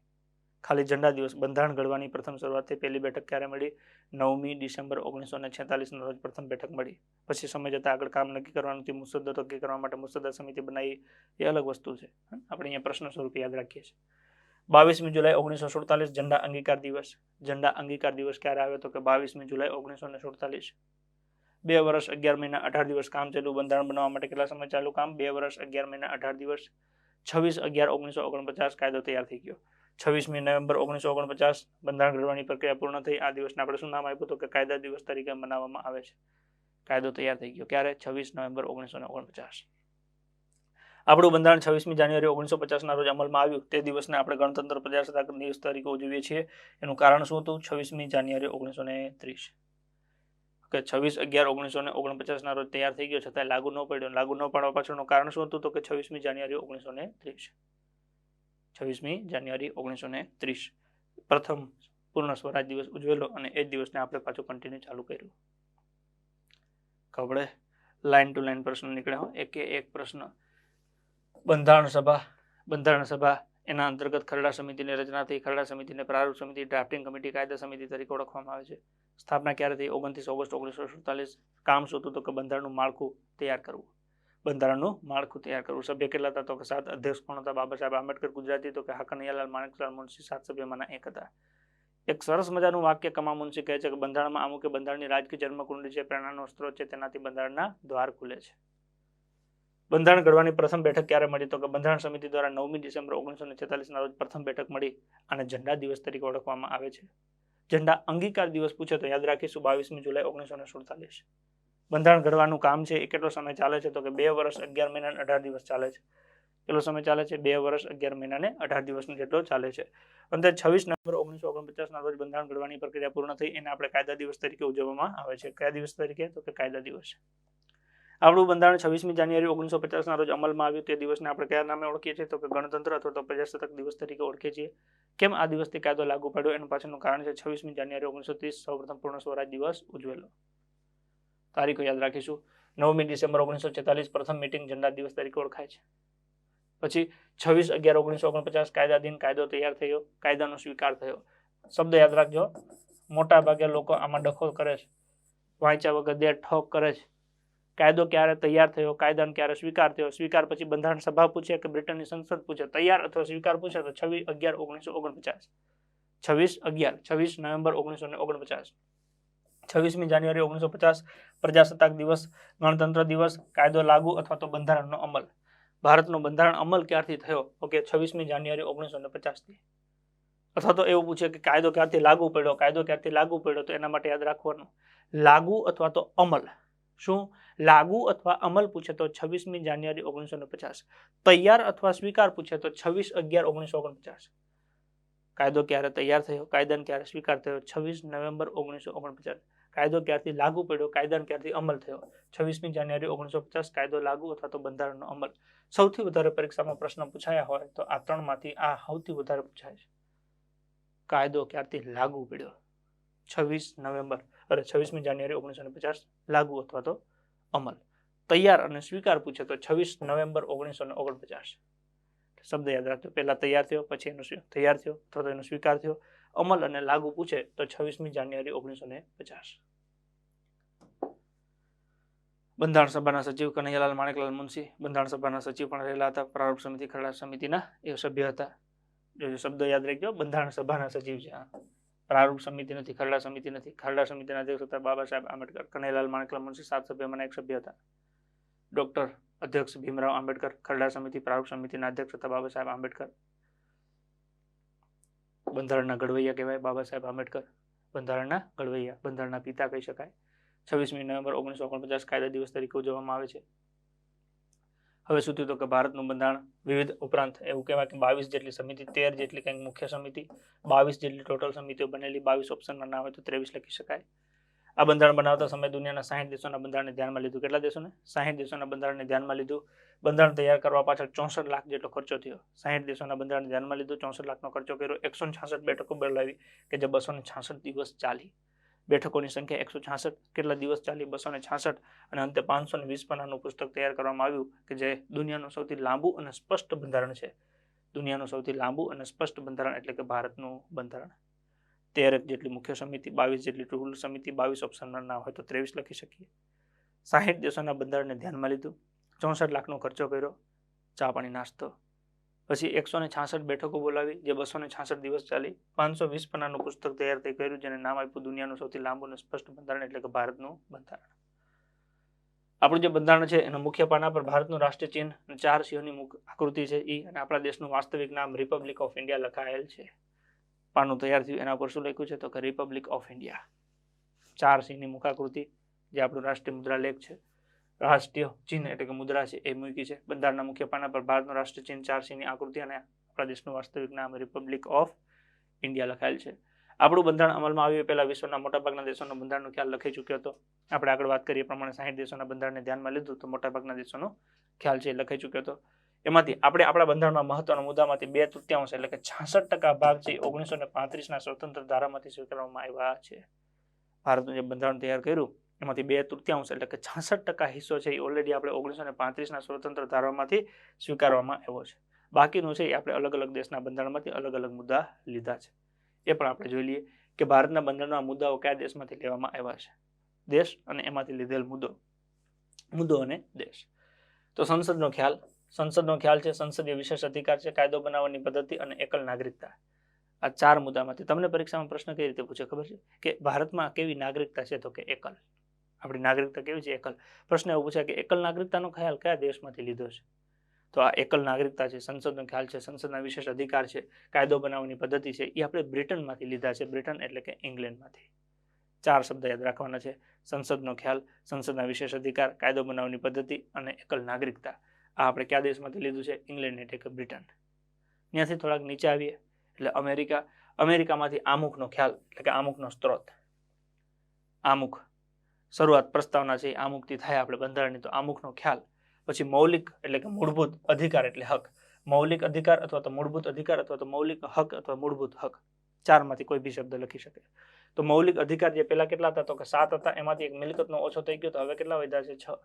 ખાલી ઝંડા દિવસ. બંધારણ ઘડવાની પ્રથમ શરૂઆત થઈ. પહેલી બેઠક ક્યારે મળી? 9મી ડિસેમ્બર 1946 ના રોજ પ્રથમ બેઠક મળી. પછી સમય જતા આગળ કામ નક્કી કરવાનું થયું. મુસદ્દો નક્કી કરવા માટે મુસદ્દા સમિતિ બનાવી, એ અલગ વસ્તુ છે. આપણે અહીંયા પ્રશ્ન સ્વરૂપે યાદ રાખીએ છીએ. 22મી જુલાઈ 1947 ઝંડા અંગીકાર દિવસ. ઝંડા અંગીકાર દિવસ ક્યારે આવ્યો તો કે 22મી જુલાઈ 1947. 2 વર્ષ 11 મહિના 18 દિવસ કામ ચાલ્યું. બંધારણ બનાવવા માટે કેટલા સમય ચાલ્યું કામ? 2 વર્ષ 11 મહિના 18 દિવસ. 26/11/1949 કાયદો તૈયાર થઈ ગયો. 26મી નવેમ્બર 1949 બંધારણ ઘડવાની પ્રક્રિયા પૂર્ણ થઈ. આ દિવસને આપણે શું નામ આપ્યું તો કે કાયદા દિવસ તરીકે મનાવવામાં આવે છે. કાયદો તૈયાર થઈ ગયો. ક્યારે? 26 નવેમ્બર 1949. આપણું બંધારણ 26મી જાન્યુઆરી 1950 ના રોજ અમલમાં આવ્યું. તે દિવસને આપણે ગણતંત્ર પ્રજાસત્તાક દિવસ તરીકે ઉજવીએ છીએ. એનું કારણ શું હતું? 26મી જાન્યુઆરી 1930. કે 26/11/1949 ના રોજ તૈયાર થઈ ગયો, છતાં લાગુ ન પડ્યો. લાગુ ન પાડવા પાછળનું કારણ શું હતું તો કે 26મી જાન્યુઆરી 1930. 26મી જાન્યુઆરી 1930 પ્રથમ પૂર્ણ સ્વરાજ દિવસ ઉજવેલો, અને એ જ દિવસને આપણે પાછું કન્ટિન્યુ ચાલુ કર્યું. ખબર? લાઈન ટુ લાઈન પ્રશ્ન નીકળ્યા. એક પ્રશ્ન. બંધારણ સભા એના અંતર્ગત ખરડા સમિતિની રચના થઈ. ખરડા સમિતિને પ્રારૂપ સમિતિ, ડ્રાફ્ટિંગ કમિટી, કાયદા સમિતિ તરીકે ઓળખવામાં આવે છે. સ્થાપના ક્યારે થઈ? 29 ઓગસ્ટ 1947. કામ શું હતું તો કે બંધારણનું માળખું તૈયાર કરવું. બંધારણનું માળખું તૈયાર કરવું. સભ્ય કેટલા હતા? તો કે 7. અધ્યક્ષ કોણ હતા? બાબા સાહેબ આંબેડકર. ગુજરાતી તો કે કનૈયાલાલ માણેકલાલ મુનશી. 7 સભ્યમાંના એક હતા. એક સરસ મજાનું વાક્ય કમા મુનશી કહે છે કે બંધારણમાં અમુક બંધારણની રાજકીય જન્મકુંડી છે, પ્રેરણાનો સ્ત્રોત છે, તેનાથી બંધારણના દ્વાર ખુલે છે. બંધારણ ઘડવાની પ્રથમ બેઠક ક્યારે મળી? તો કે બંધારણ સમિતિ દ્વારા 9મી ડિસેમ્બર 1946 ના રોજ પ્રથમ બેઠક મળી અને ઝંડા દિવસ તરીકે ઓળખવામાં આવે છે. ઝંડા અંગીકાર દિવસ પૂછે તો યાદ રાખીશું 22મી જુલાઈ 1947. બંધારણ ઘડવાનું કામ છે એ કેટલો સમય ચાલે છે? તો કે 2 વર્ષ 11 મહિના અને 18 દિવસ ચાલે છે. કેટલો સમય ચાલે છે? 2 વર્ષ 11 મહિના અને 18 દિવસનો જેટલો ચાલે છે. અંતે 26 નવેમ્બર 1949 ના રોજ બંધારણ ઘડવાની પ્રક્રિયા પૂર્ણ થઈ. એને આપણે કાયદા દિવસ તરીકે ઉજવવામાં આવે છે. કયા દિવસ તરીકે? તો કે કાયદા દિવસ. આપણું બંધારણ 26મી જાન્યુઆરી 1950 ના રોજ અમલમાં આવ્યું. તે દિવસને આપણે કયા નામે ઓળખીએ છીએ? તો કે ગણતંત્ર અથવા તો પ્રજાસત્તાક દિવસ તરીકે ઓળખીએ છીએ. કેમ આ દિવસથી કાયદો લાગુ પડ્યો? એનું પાછળનું કારણ છે 26મી જાન્યુઆરી 1930 સૌપ્રથમ પૂર્ણ સ્વરાજ દિવસ ઉજવેલો. તારીખો યાદ રાખીશું. 9મી ડિસેમ્બર 1946 પ્રથમ મીટિંગ ઝંડા દિવસ તરીકે ઓળખાય છે. પછી 26/11/1949 કાયદાધીન કાયદો તૈયાર થયો, કાયદાનો સ્વીકાર થયો. શબ્દ યાદ રાખજો. મોટા ભાગે લોકો આમાં ડખો કરે છે, વાંચ્યા વગર દે ઠોક કરે છે. કાયદો ક્યારે તૈયાર થયો, કાયદાનો ક્યારે સ્વીકાર થયો, સ્વીકાર પછી બંધારણ સભા પૂછે કે બ્રિટનની સંસદ પૂછે, તૈયાર અથવા સ્વીકાર પૂછે તો 26/11/1949. 26 નવેમ્બર 1949, 26મી જાન્યુઆરી 1950 પ્રજાસત્તાક દિવસ, ગણતંત્ર દિવસ, કાયદો લાગુ અથવા તો બંધારણનો અમલ. ભારતનો બંધારણ અમલ ક્યારથી થયો? ઓકે, 26મી જાન્યુઆરી 1950 થી. અથવા તો એવું પૂછે કે કાયદો ક્યારથી લાગુ પડ્યો, કાયદો ક્યારથી લાગુ પડ્યો, તો એના માટે યાદ રાખવાનું લાગુ અથવા તો અમલ. શું લાગુ અથવા અમલ પૂછે તો 26મી જાન્યુઆરી 1950. તૈયાર અથવા સ્વીકાર પૂછે તો 26/11/1949. કાયદો ક્યારે તૈયાર થયો, કાયદાને ક્યારે સ્વીકાર થયો? 26 નવેમ્બર 1949. કાયદો ક્યારથી લાગુ પડ્યો, કાયદાને ક્યારથી અમલ થયો? 26મી જાન્યુઆરી 1950 કાયદો લાગુ અથવા તો બંધારણનો અમલ. સૌથી વધારે પરીક્ષામાં પ્રશ્ન પૂછાયા હોય તો આ ત્રણમાંથી આ સૌથી વધારે પૂછાય છે. કાયદો ક્યારથી લાગુ પડ્યો? 26મી જાન્યુઆરી 1950 લાગુ અથવા તો અમલ. તૈયાર અને સ્વીકાર પૂછે તો 26 નવેમ્બર 1949. શબ્દ યાદ રાખજો. પહેલા તૈયાર થયો, પછી એનો તૈયાર થયો અથવા તો એનો સ્વીકાર થયો. અમલ અને લાગુ પૂછે તો 26મી જાન્યુઆરી 1950. બંધારણ સભાના સચિવ કનૈયાલાલ માણેકલાલ મુનશી. બંધારણ સભાના સચિવ પણ રહેલા હતા. પ્રારૂપ સમિતિ, ખરડા સમિતિના એ સભ્ય હતા. જો શબ્દ યાદ રાખજો, બંધારણ સભાના સચિવ છે. પ્રારૂપ સમિતિ નથી, ખરડા સમિતિ નથી. ખરડા સમિતિના અધ્યક્ષ હતા બાબા સાહેબ આંબેડકર. કનૈયાલાલ માણેકલાલ મુનશી 7 સભ્યમાંના એક સભ્ય હતા. ડોક્ટર અધ્યક્ષ ભીમરાવ આંબેડકર. ખરડા સમિતિ, પ્રારૂપ સમિતિના અધ્યક્ષ હતા બાબા સાહેબ આંબેડકર. બંધારણના ઘડવૈયા કહેવાય બાબા સાહેબ આંબેડકર. બંધારણના ઘડવૈયા, બંધારણના પિતા કહી શકાય. 26મી નવેમ્બર 1949 કાયદા દિવસ તરીકે ઉજવવામાં આવે છે. હવે શું થયું તો કે ભારતનું બંધારણ વિવિધ ઉપરાંત એવું કહેવાય કે 22 જેટલી સમિતિ, 13 જેટલી કંઈક મુખ્ય સમિતિ, 22 જેટલી ટોટલ સમિતિઓ બનેલી. 22 ઓપ્શનમાં ના હોય તો 23 લખી શકાય. આ બંધારણ બનાવતા સમયે દુનિયાના 60 દેશોના બંધારણને ધ્યાનમાં લીધું. કેટલા દેશોને? 60 દેશોના બંધારણને ધ્યાનમાં લીધું. બંધારણ તૈયાર કરવા પાછળ 64 લાખ જેટલો ખર્ચો થયો. 60 દેશોના બંધારણને ધ્યાનમાં લીધું, 64 લાખનો ખર્ચો કર્યો. 166 બેઠકો બોલાવી કે જે 266 દિવસ ચાલી. બેઠકોની સંખ્યા 166. કેટલા દિવસ ચાલી? 266. અને અંતે 520 પાનાનું પુસ્તક તૈયાર કરવામાં આવ્યું કે જે દુનિયાનું સૌથી લાંબુ અને સ્પષ્ટ બંધારણ છે. દુનિયાનું સૌથી લાંબુ અને સ્પષ્ટ બંધારણ એટલે કે ભારતનું બંધારણ. 13 જેટલી મુખ્ય સમિતિ, 22 જેટલી ટૂલ સમિતિ, 22 ઓપ્શનમાં ના હોય તો 23 લખી શકીએ. 60 દેશોના બંધારણને ધ્યાનમાં લીધું, 64 લાખનો ખર્ચો કર્યો, ચા પાણી નાસ્તો. પછી 166 બેઠકો બોલાવી જે 266 દિવસ ચાલી. 520 પાનાનું પુસ્તક તૈયાર થઈ કર્યું જેને નામ આપ્યું દુનિયાનું સૌથી લાંબુ અને સ્પષ્ટ બંધારણ એટલે કે ભારતનું બંધારણ. આપણું જે બંધારણ છે એના મુખ્ય પાના પર ભારતનું રાષ્ટ્રીય ચિહ્ન, 4 સિંહોની આકૃતિ છે ઈ, અને આપણા દેશનું વાસ્તવિક નામ રિપબ્લિક ઓફ ઇન્ડિયા લખાયેલ છે. પાનું તૈયાર થયું એના પર શું લખ્યું છે તો કે રિપબ્લિક ઓફ ઇન્ડિયા. 4 સિંહની મુખાકૃતિ જે આપણું રાષ્ટ્રીય મુદ્રા લેખ છે, રાષ્ટ્રીય ચિહ્ન એટલે કે મુદ્રા છે એ મૂકી છે. બંધારણના મુખ્ય પાના પર ભારતનું રાષ્ટ્રીય ચિહ્ન, 4 સિંહની આકૃતિ અને આપણા દેશનું વાસ્તવિક નામ રિપબ્લિક ઓફ ઇન્ડિયા લખાયેલ છે. આપણું બંધારણ અમલમાં આવ્યું પહેલા વિશ્વના મોટાભાગના દેશોનો બંધારણનો ખ્યાલ લખાઈ ચૂક્યો હતો. આપણે આગળ વાત કરીએ પ્રમાણે 60 દેશોના બંધારણને ધ્યાનમાં લીધું તો મોટાભાગના દેશોનો ખ્યાલ છે એ લખાઈ ચૂક્યો હતો. એમાંથી આપણે આપણા બંધારણમાં મહત્વના મુદ્દામાંથી 2/3 એટલે કે 66% ભાગ છે 1935ના સ્વતંત્ર ધારામાંથી સ્વીકારવામાં આવ્યા છે. ભારતનું જે બંધારણ તૈયાર કર્યું એમાંથી 2/3 એટલે કે 66% હિસ્સો છે એ ઓલરેડી આપણે 1935ના સ્વતંત્ર ધારામાંથી સ્વીકારવામાં આવ્યો છે. બાકીનું છે એ આપણે અલગ અલગ દેશના બંધારણમાંથી અલગ અલગ મુદ્દા લીધા છે. એ પણ આપણે જોઈ લઈએ કે ભારતના બંધારણના મુદ્દાઓ કયા દેશમાંથી લેવામાં આવ્યા છે. દેશ અને એમાંથી લીધેલ મુદ્દો અને દેશ. તો સંસદનો ખ્યાલ છે, સંસદીય વિશેષ અધિકાર છે, કાયદો બનાવવાની પદ્ધતિ અને એકલ નાગરિકતા. આ 4 મુદ્દામાંથી તમને પરીક્ષામાં પ્રશ્ન કઈ રીતે પૂછે ખબર છે કે ભારતમાં કેવી નાગરિકતા છે? તો કે એકલ. આપણી નાગરિકતા કેવી છે? એકલ. પ્રશ્ન એવો પૂછે કે એકલ નાગરિકતાનો ખ્યાલ કયા દેશમાંથી લીધો છે? તો આ એકલ નાગરિકતા છે, સંસદનો ખ્યાલ છે, સંસદના વિશેષ અધિકાર છે, કાયદો બનાવવાની પદ્ધતિ છે, એ આપણે બ્રિટનમાંથી લીધા છે. બ્રિટન એટલે કે ઇંગ્લેન્ડમાંથી. 4 શબ્દ યાદ રાખવાના છે: સંસદનો ખ્યાલ, સંસદના વિશેષ અધિકાર, કાયદો બનાવવાની પદ્ધતિ અને એકલ નાગરિકતા. આ આપણે કયા દેશમાંથી લીધું છે? ઇંગ્લેન્ડ એટલે કે બ્રિટન. ત્યાંથી થોડાક નીચે આવીએ એટલે અમેરિકામાંથી આમુખનો ખ્યાલ એટલે કે આમુખનો સ્ત્રોત. આમુખ શરૂઆત પ્રસ્તાવના છે, આમુખથી થાય આપણે બંધારણની. તો આમુખનો ખ્યાલ. પછી મૌલિક એટલે કે મૂળભૂત અધિકાર એટલે હક. મૌલિક અધિકાર અથવા તો મૂળભૂત અધિકાર અથવા તો મૌલિક હક અથવા મૂળભૂત હક, 4 માંથી કોઈ બી શબ્દ લખી શકે. તો મૌલિક અધિકાર જે પેલા કેટલા હતા? તો કે 7 હતા. એમાંથી એક મિલકતનો ઓછો થઈ ગયો, તો હવે કેટલા વધ્યા છે? 6.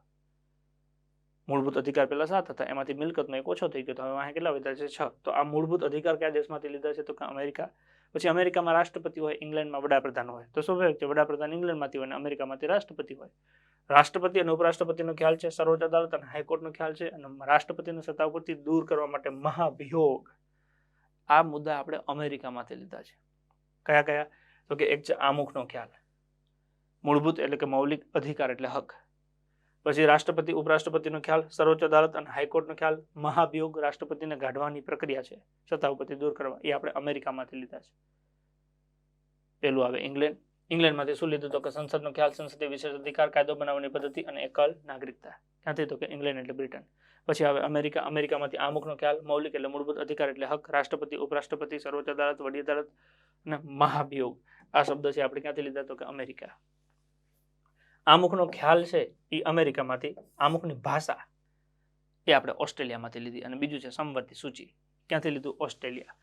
મૂળભૂત અધિકાર પેલા 7 હતા, એમાંથી મિલકતનો એક ઓછો થઈ ગયો, તો હવે અહીં કેટલા વધ્યા છે? 6. તો આ મૂળભૂત અધિકાર કયા દેશમાંથી લીધા છે? તો કે અમેરિકા. પછી અમેરિકામાં રાષ્ટ્રપતિ હોય, ઇંગ્લેન્ડમાં વડાપ્રધાન હોય. તો સ્વાભાવિક છે વડાપ્રધાન ઇંગ્લેન્ડમાંથી હોય અને અમેરિકામાંથી રાષ્ટ્રપતિ હોય. રાષ્ટ્રપતિ અને ઉપરાષ્ટ્રપતિનો ખ્યાલ છે, સર્વોચ્ચ અદાલત અને હાઈકોર્ટનો ખ્યાલ છે, અને રાષ્ટ્રપતિને સત્તા ઉપરથી દૂર કરવા માટે મહાભિયોગ. આ મુદ્દા આપણે અમેરિકામાંથી લીધા છે. કયા કયા? તો કે એક છે આમુખનો ખ્યાલ, મૂળભૂત એટલે કે મૌલિક અધિકાર એટલે હક. પછી રાષ્ટ્રપતિ ઉપરાષ્ટ્રપતિનો ખ્યાલ, સર્વોચ્ચ અદાલત અને હાઈકોર્ટનો ખ્યાલ, મહાભિયોગ રાષ્ટ્રપતિને કાઢવાની પ્રક્રિયા છે, સત્તા ઉપરથી દૂર કરવા, એ આપણે અમેરિકામાંથી લીધા છે. પેલું આવે ઇંગ્લેન્ડ. ઇંગ્લેન્ડમાંથી શું લીધું? તો કે સંસદનો ખ્યાલ, સંસદીય વિશેષ અધિકાર, કાયદો બનાવવાની પદ્ધતિ અને એકલ નાગરિકતા. ક્યાંથી? તો કે ઇંગ્લેન્ડ એટલે બ્રિટન. પછી આવે અમેરિકા. અમેરિકામાંથી આમુખનો ખ્યાલ, મૌલિક એટલે મૂળભૂત અધિકાર એટલે હક, રાષ્ટ્રપતિ ઉપરાષ્ટ્રપતિ, સર્વોચ્ચ અદાલત, વડી અદાલત અને મહાભિયોગ. આ શબ્દ છે આપણે ક્યાંથી લીધા? તો કે અમેરિકા. આમુખનો ખ્યાલ છે એ અમેરિકામાંથી. આમુખની ભાષા એ આપણે ઓસ્ટ્રેલિયામાંથી લીધી. અને બીજું છે સમવર્તી સૂચિ. ક્યાંથી લીધું? ઓસ્ટ્રેલિયા.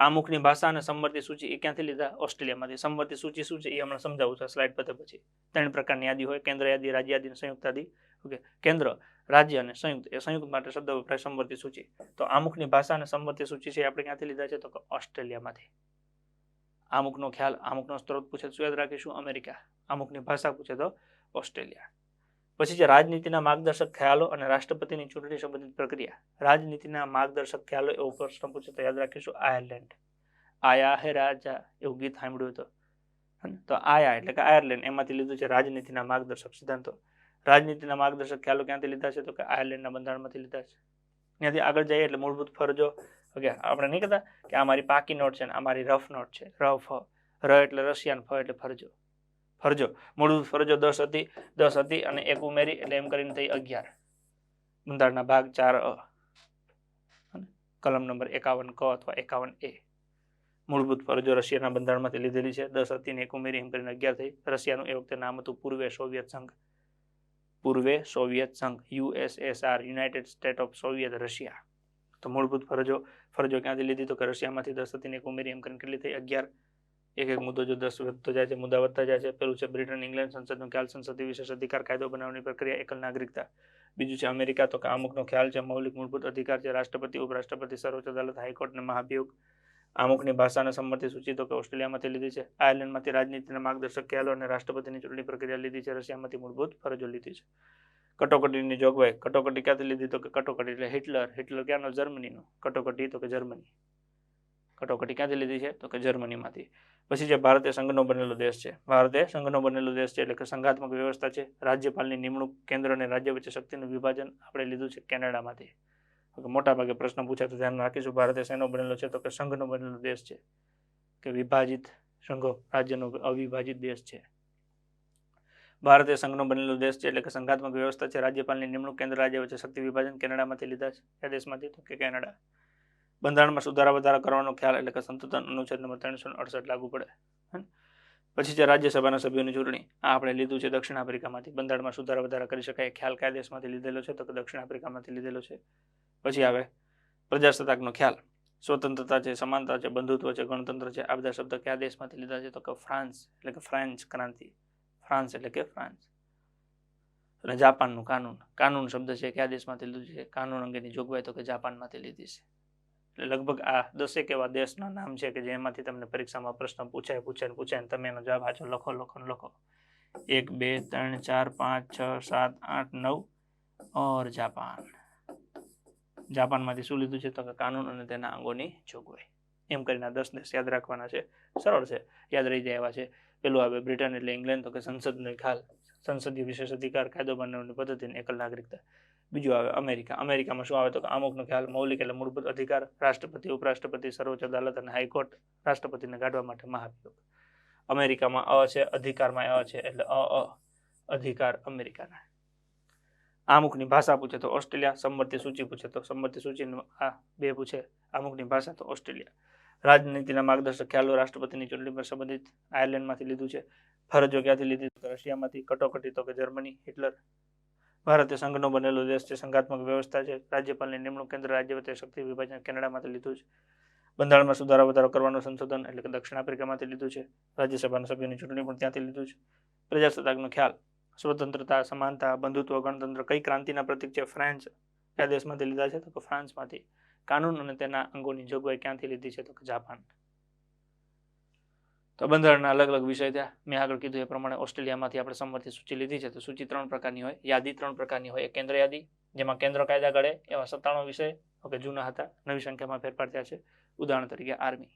આમુખની ભાષા અને સમવર્તી સૂચિ એ ક્યાંથી લીધા? ઓસ્ટ્રેલિયામાંથી. સમવર્તી સૂચિ શું છે એ હમણાં સમજાવું છું સ્લાઇડ પતે પછી. 3 પ્રકારની યાદી હોય: કેન્દ્ર યાદી, રાજ્ય યાદી અને સંયુક્ત યાદી. ઓકે, કેન્દ્ર, રાજ્ય અને સંયુક્ત. એ સંયુક્ત માટે શબ્દ વપરાય સમવર્તી સૂચિ. તો આમુખની ભાષા અને સમવર્તી સૂચિ છે આપણે ક્યાંથી લીધા છે? તો કે ઓસ્ટ્રેલિયામાંથી. આમુખનો ખ્યાલ, આમુખનો સ્ત્રોત પૂછે તો યાદ રાખીશું અમેરિકા. આમુખની ભાષા પૂછે તો ઓસ્ટ્રેલિયા. પછી છે રાજનીતિના માર્ગદર્શક ખ્યાલો અને રાષ્ટ્રપતિની ચૂંટણી સંબંધિત પ્રક્રિયા. રાજનીતિના માર્ગદર્શક ખ્યાલો એવો પ્રશ્ન પૂછે તો યાદ રાખીશું આયર્લેન્ડ. આયા હે રાજા એવું ગીત સાંભળ્યું હતું. તો આયા એટલે કે આયર્લેન્ડ, એમાંથી લીધું છે રાજનીતિના માર્ગદર્શક સિદ્ધાંતો. રાજનીતિના માર્ગદર્શક ખ્યાલો ક્યાંથી લીધા છે? તો કે આયર્લેન્ડના બંધારણમાંથી લીધા છે. ત્યાંથી આગળ જઈએ એટલે મૂળભૂત ફરજો. ઓકે, આપણે નહીં કહેતા કે આ મારી પાકી નોટ છે ને આ મારી રફ નોટ છે. ર એટલે રશિયન, ફ એટલે ફરજો. મૂળભૂત ફરજો 10 હતી અને એક ઉમેરી એટલે એમ કરીને થઈ 11. બંધારણના ભાગ 4 કલમ નંબર 51 ક અથવા 51 એ. મૂળભૂત ફરજો રશિયાના બંધારણમાંથી લીધેલી છે. 10 હતી ને એક ઉમેરી એમ કરીને 11 થઈ. રશિયાનું એ વખતે નામ હતું પૂર્વે સોવિયત સંઘ. USSR, United state of Soviet Russia. તો મૂળભૂત ફરજો ક્યાંથી લીધી? તો કે રશિયામાંથી. 10 હતી ને એક ઉમેરી એમ કરીને કેટલી થઈ? 11. એક મુદ્દો જો 10 વધતો જાય છે, મુદ્દા વધતા જાય છે. પેલું છે બ્રિટન, ઇંગ્લેન્ડ, સંસદનો ખ્યાલ, સંસદીય વિશેષ અધિકાર, કાયદો બનાવવાની પ્રક્રિયા, એકલ નાગરિકતા. બીજું છે અમેરિકા. તો કે આમુખનો ખ્યાલ છે, મૌલિક મૂળભૂત અધિકાર છે, રાષ્ટ્રપતિ ઉપરાષ્ટ્રપતિ, સર્વોચ્ચ અદાલત, હાઈકોર્ટ અને મહાભિયોગ. આમુખની ભાષા અને સંમતિ સૂચિ તો કે ઓસ્ટ્રેલિયામાંથી લીધી છે. આયર્લેન્ડમાંથી રાજનીતિના માર્ગદર્શક ખ્યાલો અને રાષ્ટ્રપતિની ચૂંટણી પ્રક્રિયા લીધી છે. રશિયામાંથી મૂળભૂત ફરજો લીધી છે. કટોકટીની જોગવાઈ. કટોકટી ક્યાંથી લીધી? તો કે કટોકટી એટલે હિટલર ક્યાંનો? જર્મનીનો. કટોકટી તો કે જર્મની. કટોકટી ક્યાંથી લીધી છે? તો કે જર્મનીમાંથી. પછી જે ભારત એ સંઘનો બનેલો દેશ છે. ભારત એ સંઘનો બનેલો દેશ છે એટલે કે સંઘાત્મક વ્યવસ્થા છે. રાજ્યપાલની નિમણૂક, કેન્દ્ર અને રાજ્ય વચ્ચે શક્તિનું વિભાજન આપણે લીધું છે કેનેડામાંથી. મોટા ભાગે પ્રશ્ન પૂછાય તો ધ્યાન રાખીશું. ભારત એ શેનો બનેલો છે? તો કે સંઘનો બનેલો દેશ છે. કે વિભાજિત સંઘો, રાજ્યનો અવિભાજિત દેશ છે. ભારત એ સંઘનો બનેલો દેશ છે એટલે કે સંઘાત્મક વ્યવસ્થા છે. રાજ્યપાલની નિમણૂક, કેન્દ્ર રાજ્ય વચ્ચે શક્તિ વિભાજન કેનેડામાંથી લીધા છે. કયા દેશમાંથી? તો કે કેનેડા. બંધારણમાં સુધારા વધારા કરવાનો ખ્યાલ એટલે કે સંશોધન અનુચ્છેદ નંબર 368 લાગુ પડે. પછી છે રાજ્યસભાના સભ્યોની ચૂંટણી. આ આપણે લીધું છે દક્ષિણ આફ્રિકામાંથી. બંધારણમાં સુધારા વધારા કરી શકાય ખ્યાલ કયા દેશમાંથી લીધેલો છે? તો કે દક્ષિણ આફ્રિકામાંથી લીધેલો છે. પછી આવે પ્રજાસત્તાકનો ખ્યાલ. સ્વતંત્રતા છે, સમાનતા છે, બંધુત્વ છે, ગણતંત્ર છે. આ બધા શબ્દ કયા દેશમાંથી લીધા છે? તો કે ફ્રાન્સ એટલે કે ફ્રેન્ચ ક્રાંતિ. ફ્રાન્સ એટલે કે ફ્રાન્સ. અને જાપાનનું કાનૂન શબ્દ છે કયા દેશમાંથી લીધું છે? કાનૂન અંગેની જોગવાઈ તો કે જાપાનમાંથી લીધી છે. લગભગ આ 10 એવા દેશના નામ છે કે જેમાંથી તમને પરીક્ષામાં પ્રશ્ન પૂછાય ને તમે એનો જવાબ સાચો લખો. 1 2 3 4 5 6 7 8 9 और जापान। જાપાનમાંથી શું લીધું છે તો કે કાનૂન અને તેના અંગોની જોગવાઈ. એમ કરીને 10 દેશ યાદ રાખવાના છે. સરળ છે, યાદ રહી જાય એવા છે. પેલું આવે બ્રિટન એટલે ઇંગ્લેન્ડ, તો કે સંસદનો ખ્યાલ, સંસદીય વિશેષ અધિકાર, કાયદો બનાવવાની પદ્ધતિ અને એકલ નાગરિકતા. બીજું આવે અમેરિકા. અમેરિકામાં શું આવે તો કે અમુકનો ખ્યાલ, મૌલિક એટલે મૂળભૂત અધિકાર, રાષ્ટ્રપતિ, ઉપરાષ્ટ્રપતિ, સર્વોચ્ચ અદાલત અને હાઈકોર્ટ, રાષ્ટ્રપતિને કાઢવા માટે મહાભિયોગ. અમેરિકામાં અ છે, અધિકારમાં અ છે એટલે અધિકાર અમેરિકાના. આમુખની ભાષા પૂછે તો ઓસ્ટ્રેલિયા, સંમતિ સૂચિ પૂછે તો સંમતિ સૂચિ, આ બે પૂછે. આમુખની ભાષા તો ઓસ્ટ્રેલિયા. રાજનીતિના માર્ગદર્શક ખ્યાલો રાષ્ટ્રપતિની ચૂંટણી પર સંબંધિત આયર્લેન્ડમાંથી લીધું છે. ફરજો ક્યાંથી લીધી તો રશિયામાંથી. કટોકટી તો કે જર્મની, હિટલર. ભારત એ સંઘનો બનેલો દેશ છે, સંઘાત્મક વ્યવસ્થા છે. રાજ્યપાલની નિમણૂક કેન્દ્ર રાજ્ય વચ્ચે શક્તિ વિભાજન કેનેડામાંથી લીધું છે. બંધારણમાં સુધારા વધારો કરવાનું સંશોધન એટલે કે દક્ષિણ આફ્રિકામાંથી લીધું છે. રાજ્યસભાના સભ્યોની ચૂંટણી પણ ત્યાંથી લીધું છે. પ્રજાસત્તાકનો ખ્યાલ, સ્વતંત્રતા, સમાનતા, બંધુત્વ, ગણતંત્ર કઈ ક્રાંતિના પ્રતીક છે? ફ્રાન્સ. કયા દેશમાંથી લીધા છે તો કે ફ્રાન્સમાંથી. કાનૂન અને તેના અંગોની જોગવાઈ ક્યાંથી લીધી છે તો કે જાપાન. તો બંધારણના અલગ અલગ વિષય થયા. મેં આગળ કીધું એ પ્રમાણે ઓસ્ટ્રેલિયામાંથી આપણે સંમતિ સૂચિ લીધી છે. તો સૂચિ 3 પ્રકારની હોય, યાદી 3 પ્રકારની હોય. એક કેન્દ્ર યાદી, જેમાં કેન્દ્ર કાયદા ઘડે એવા 97 વિષય ઓકે જૂના હતા, નવી સંખ્યામાં ફેરફાર થયા છે. ઉદાહરણ તરીકે આર્મી.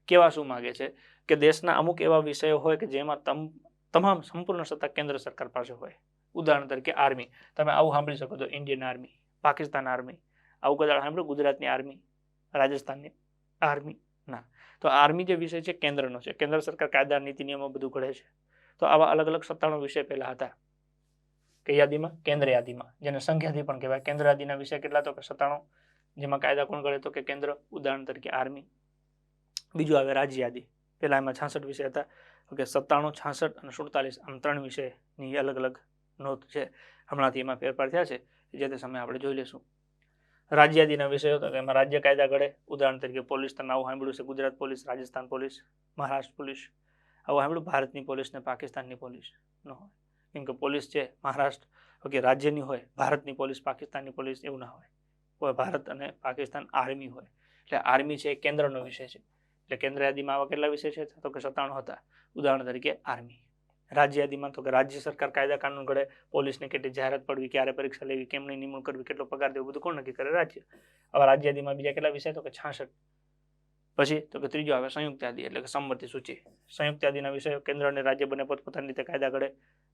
કેવા શું માગે છે કે દેશના અમુક એવા વિષયો હોય કે જેમાં તમામ સંપૂર્ણ સત્તા કેન્દ્ર સરકાર પાસે હોય. ઉદાહરણ તરીકે આર્મી. તમે આવું સાંભળી શકો તો ઇન્ડિયન આર્મી, પાકિસ્તાન આર્મી. આવું કદાચ સાંભળ્યું? ગુજરાતની આર્મી, રાજસ્થાનની આર્મી ના. તો આર્મી જે વિષય છે કેન્દ્રનો છે. કેન્દ્ર સરકાર કાયદા, નીતિ, નિયમો બધું ઘડે છે. તો આવા અલગ અલગ 97 વિષય પહેલા હતા. કે યાદીમાં? કેન્દ્ર યાદીમાં, જેને સંઘ યાદી પણ કહેવાય. કેન્દ્ર યાદીના વિષય કેટલા તો કે 97, જેમાં કાયદા કોણ ઘડે તો કે કેન્દ્ર. ઉદાહરણ તરીકે આર્મી. બીજું આવે રાજ્ય યાદી. પહેલા એમાં 66 વિષય હતા. ઓકે 97, 66 અને 47 આમ 3 વિષયની અલગ અલગ નોંધ છે. હમણાંથી એમાં ફેરફાર થયા છે, જે તે સમયે આપણે જોઈ લઈશું. રાજ્ય યાદીના વિષયો તો એમાં રાજ્ય કાયદા ઘડે. ઉદાહરણ તરીકે પોલીસ, તમે આવું સાંભળ્યું છે, Gujarat police, Rajasthan police, Maharashtra police. આવું સાંભળ્યું? ભારતની પોલીસ ને પાકિસ્તાનની પોલીસ ન હોય. કેમ કે પોલીસ છે મહારાષ્ટ્ર ઓકે રાજ્યની હોય, ભારતની પોલીસ પાકિસ્તાનની પોલીસ એવું ના હોય. ભારત અને પાકિસ્તાન આર્મી હોય. એટલે આર્મી છે એ કેન્દ્રનો વિષય છે. એટલે કેન્દ્ર યાદીમાં આવા કેટલા વિષય છે તો કે 97 હતા. ઉદાહરણ તરીકે આર્મી. રાજ્ય યાદીમાં તો કે રાજ્ય સરકાર કાયદા કાનૂન ઘડે, પોલીસને કેટલી જાહેરાત પડવી, ક્યારે પરીક્ષા લેવી, કેમની નિમણૂક કરવી, કેટલો પગાર દેવો, બધું કોણ નક્કી કરે? રાજ્ય. આવા રાજ્ય યાદીમાં બીજા કેટલા વિષય તો કે 66. પછી તો કે ત્રીજો આવે સંયુક્ત યાદી એટલે કે સંમતિ સૂચિ. સંયુક્ત યાદીના વિષયો કેન્દ્ર અને રાજ્ય બંને પોતપોતાની રીતે કાયદા ઘડે.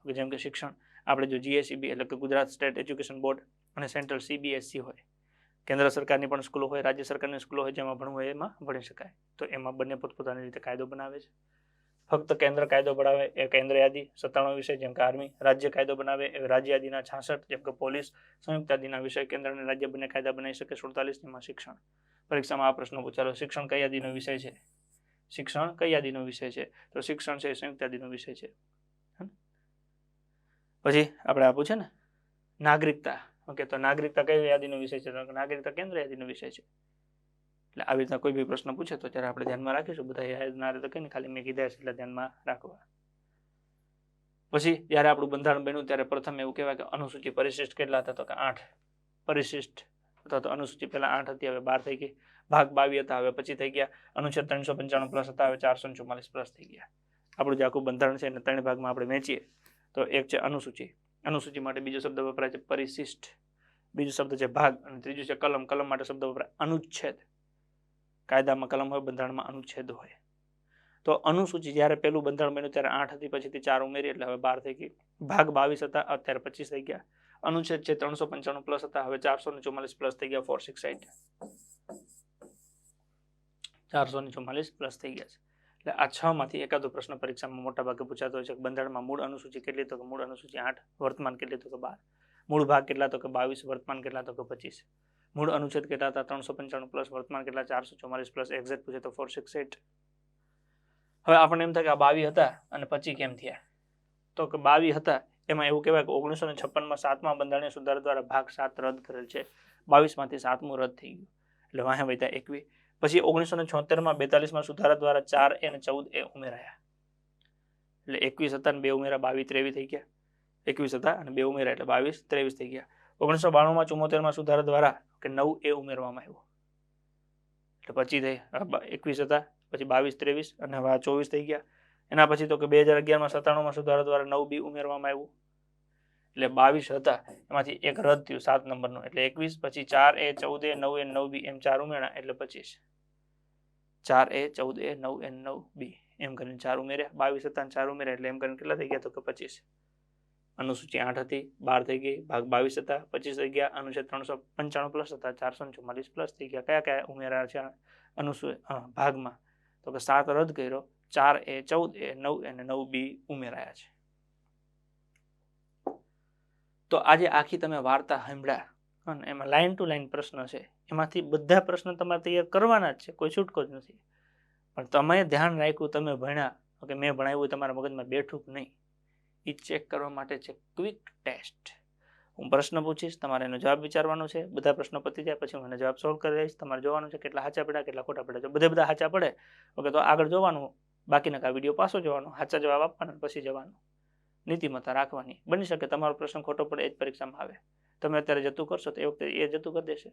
જેમ કે શિક્ષણ, આપણે જો જીએસઈબી એટલે કે ગુજરાત સ્ટેટ એજ્યુકેશન બોર્ડ અને સેન્ટ્રલ સીબીએસસી હોય. કેન્દ્ર સરકારની પણ સ્કૂલો હોય, રાજ્ય સરકારની સ્કૂલો હોય, જેમાં ભણવું હોય એમાં ભણી શકાય. તો એમાં બંને પોતપોતાની રીતે કાયદો બનાવે છે. ફક્ત કેન્દ્ર કાયદો બનાવે એ કેન્દ્ર યાદી 97 વિષય જેમ કે આર્મી. રાજ્ય કાયદો બનાવે એ રાજ્ય યાદીના 66 જેમ કે પોલીસ. સંયુક્ત યાદીના વિષય કેન્દ્ર અને રાજ્ય બંને કાયદા બનાવી શકે. 47 માં શિક્ષણ. પરીક્ષામાં આ પ્રશ્ન પૂછાયો, શિક્ષણ કઈ યાદીનો વિષય છે? શિક્ષણ કઈ યાદીનો વિષય છે? તો શિક્ષણ છે સંયુક્ત યાદીનો વિષય છે. પછી આપણે આ પૂછે ને નાગરિકતા. ઓકે તો નાગરિકતા કઈ યાદીનો વિષય છે? તો નાગરિકતા કેન્દ્ર યાદીનો વિષય છે. એટલે આવી રીતના કોઈ બી પ્રશ્ન પૂછે તો ત્યારે આપણે ધ્યાનમાં રાખીશું. બધા યાદ ના રહે તો કઈ ખાલી મેં કીધા છે એટલે ધ્યાનમાં રાખવા. પછી જ્યારે આપણું બંધારણ બન્યું ત્યારે પ્રથમ એવું કહેવાય કે અનુસૂચિ પરિશિષ્ટ કેટલા હતા તો કે 8 પરિશિષ્ટ અથવા તો અનુસૂચિ પહેલા 8 હતી, હવે 12 થઈ ગઈ. ભાગ 22 હતા, હવે પછી થઈ ગયા. અનુચ્છેદ 395 પ્લસ હતા, હવે 444 પ્લસ થઈ ગયા. આપણું જે આખું બંધારણ છે એને 3 ભાગમાં આપણે વહેંચીએ તો એક છે અનુસૂચિ. અનુસૂચિ માટે બીજો શબ્દ વપરાય છે પરિશિષ્ટ, બીજો શબ્દ છે ભાગ અને ત્રીજું છે કલમ. કલમ માટે શબ્દ વપરાય અનુચ્છેદ. કાયદામાં કલમ હોય, બંધારણમાં અનુચ્છેદ હોય. તો અનુસૂચિ જ્યારે પહેલું બંધારણ બન્યું ત્યારે 8 હતી, પછીથી 4 ઉમેરી એટલે હવે 12 થઈ ગઈ. ભાગ 22 હતા, અત્યારે 25 થઈ ગયા. અનુચ્છેદ છે 395 પ્લસ હતા, હવે 444 પ્લસ થઈ ગયા. 468 444 પ્લસ થઈ ગયા છે. એટલે આ 6 માંથી એકાદો પ્રશ્ન પરીક્ષામાં મોટા ભાગે પૂછાતો હોય છે. બંધારણમાં મૂળ અનુસૂચિ કેટલી તો કે મૂળ અનુસૂચિ 8, વર્તમાન કેટલી તો કે 12. મૂળ ભાગ કેટલા તો કે 22, વર્તમાન કેટલા તો કે 25. મૂળ અનુચ્છેદ કેટલા હતા 395 પ્લસ, વર્તમાન કેટલા 444 પ્લસ. એક્ઝેક્ટ પૂછે તો 468. હવે આપણને એમ થાય કે આ 22 હતા અને 25 કેમ થયા? તો કે 22 હતા એમાં એવું કહેવાય કે 1956માં 7મા બંધારણીય સુધારા દ્વારા ભાગ 7 રદ કરેલ છે. 22 માંથી 7મું રદ થઈ ગયું એટલે વાહે વધ્યા 21. પછી 1976માં 42માં સુધારા દ્વારા 4A અને 14A ઉમેરાયા એટલે 21 હતા અને 2 ઉમેરા 22 23 થઈ ગયા. 21 હતા અને 2 ઉમેરા એટલે 22 23 થઈ ગયા. 1992માં 74માં સુધારા દ્વારા કે 9A ઉમેરવામાં આવ્યું એટલે 25 થઈ. 21 હતા પછી 22 23 અને હવે 24 થઈ ગયા. એના પછી તો કે 2011માં 97માં સુધારા દ્વારા 9B ઉમેરવામાં આવ્યું એટલે 22 હતા, એમાંથી એક રદ થયું 7 નંબરનું એટલે 21, પછી 4A 14A 9A 9B એમ 4 ઉમેર્યા એટલે 25, 4A 14A 9A 9B એમ કરીને 4 ઉમેર્યા, 22 હતા 4 ઉમેર્યા એટલે એમ કરીને કેટલા થઈ ગયા? તો કે 25. અનુસૂચિ 8 હતી, 12 થઈ ગઈ, ભાગ 22 હતા, 25 થઈ ગયા, અનુચ્છેદ 395 પ્લસ હતા, 444 પ્લસ થઈ ગયા. કયા કયા ઉમેર્યા છે ભાગમાં? તો કે 7 રદ કર્યો, 4A 14A 9A અને 9B ઉમેરાયા છે. તો આજે આખી તમે વાર્તા સાંભળ્યા અને એમાં લાઈન ટુ લાઈન પ્રશ્ન છે, એમાંથી બધા પ્રશ્ન તમારે તૈયાર કરવાના જ છે, કોઈ છૂટકો જ નથી. પણ તમે ધ્યાન રાખ્યું, તમે ભણ્યા કે મેં ભણાવ્યું તમારા મગજમાં બેઠું કે નહીં, એ ચેક કરવા માટે છે ક્વિક ટેસ્ટ. હું પ્રશ્ન પૂછીશ, તમારે એનો જવાબ વિચારવાનો છે. બધા પ્રશ્નો પતી જાય પછી હું એનો જવાબ સોલ્વ કરી દઈશ. તમારે જોવાનું છે કેટલા સાચા પડ્યા કેટલા ખોટા પડ્યા. જો બધા સાચા પડે ઓકે તો આગળ જોવાનું, બાકીના કા વિડીયો પાછો જોવાનો, સાચા જવાબ આપવાના પછી જવાનું. નીતિમત્તા રાખવાની. બની શકે તમારો પ્રશ્ન ખોટો પડે એ જ પરીક્ષામાં આવે. તમે અત્યારે જતું કરશો તો એ વખતે એ જતું કરી દેશે.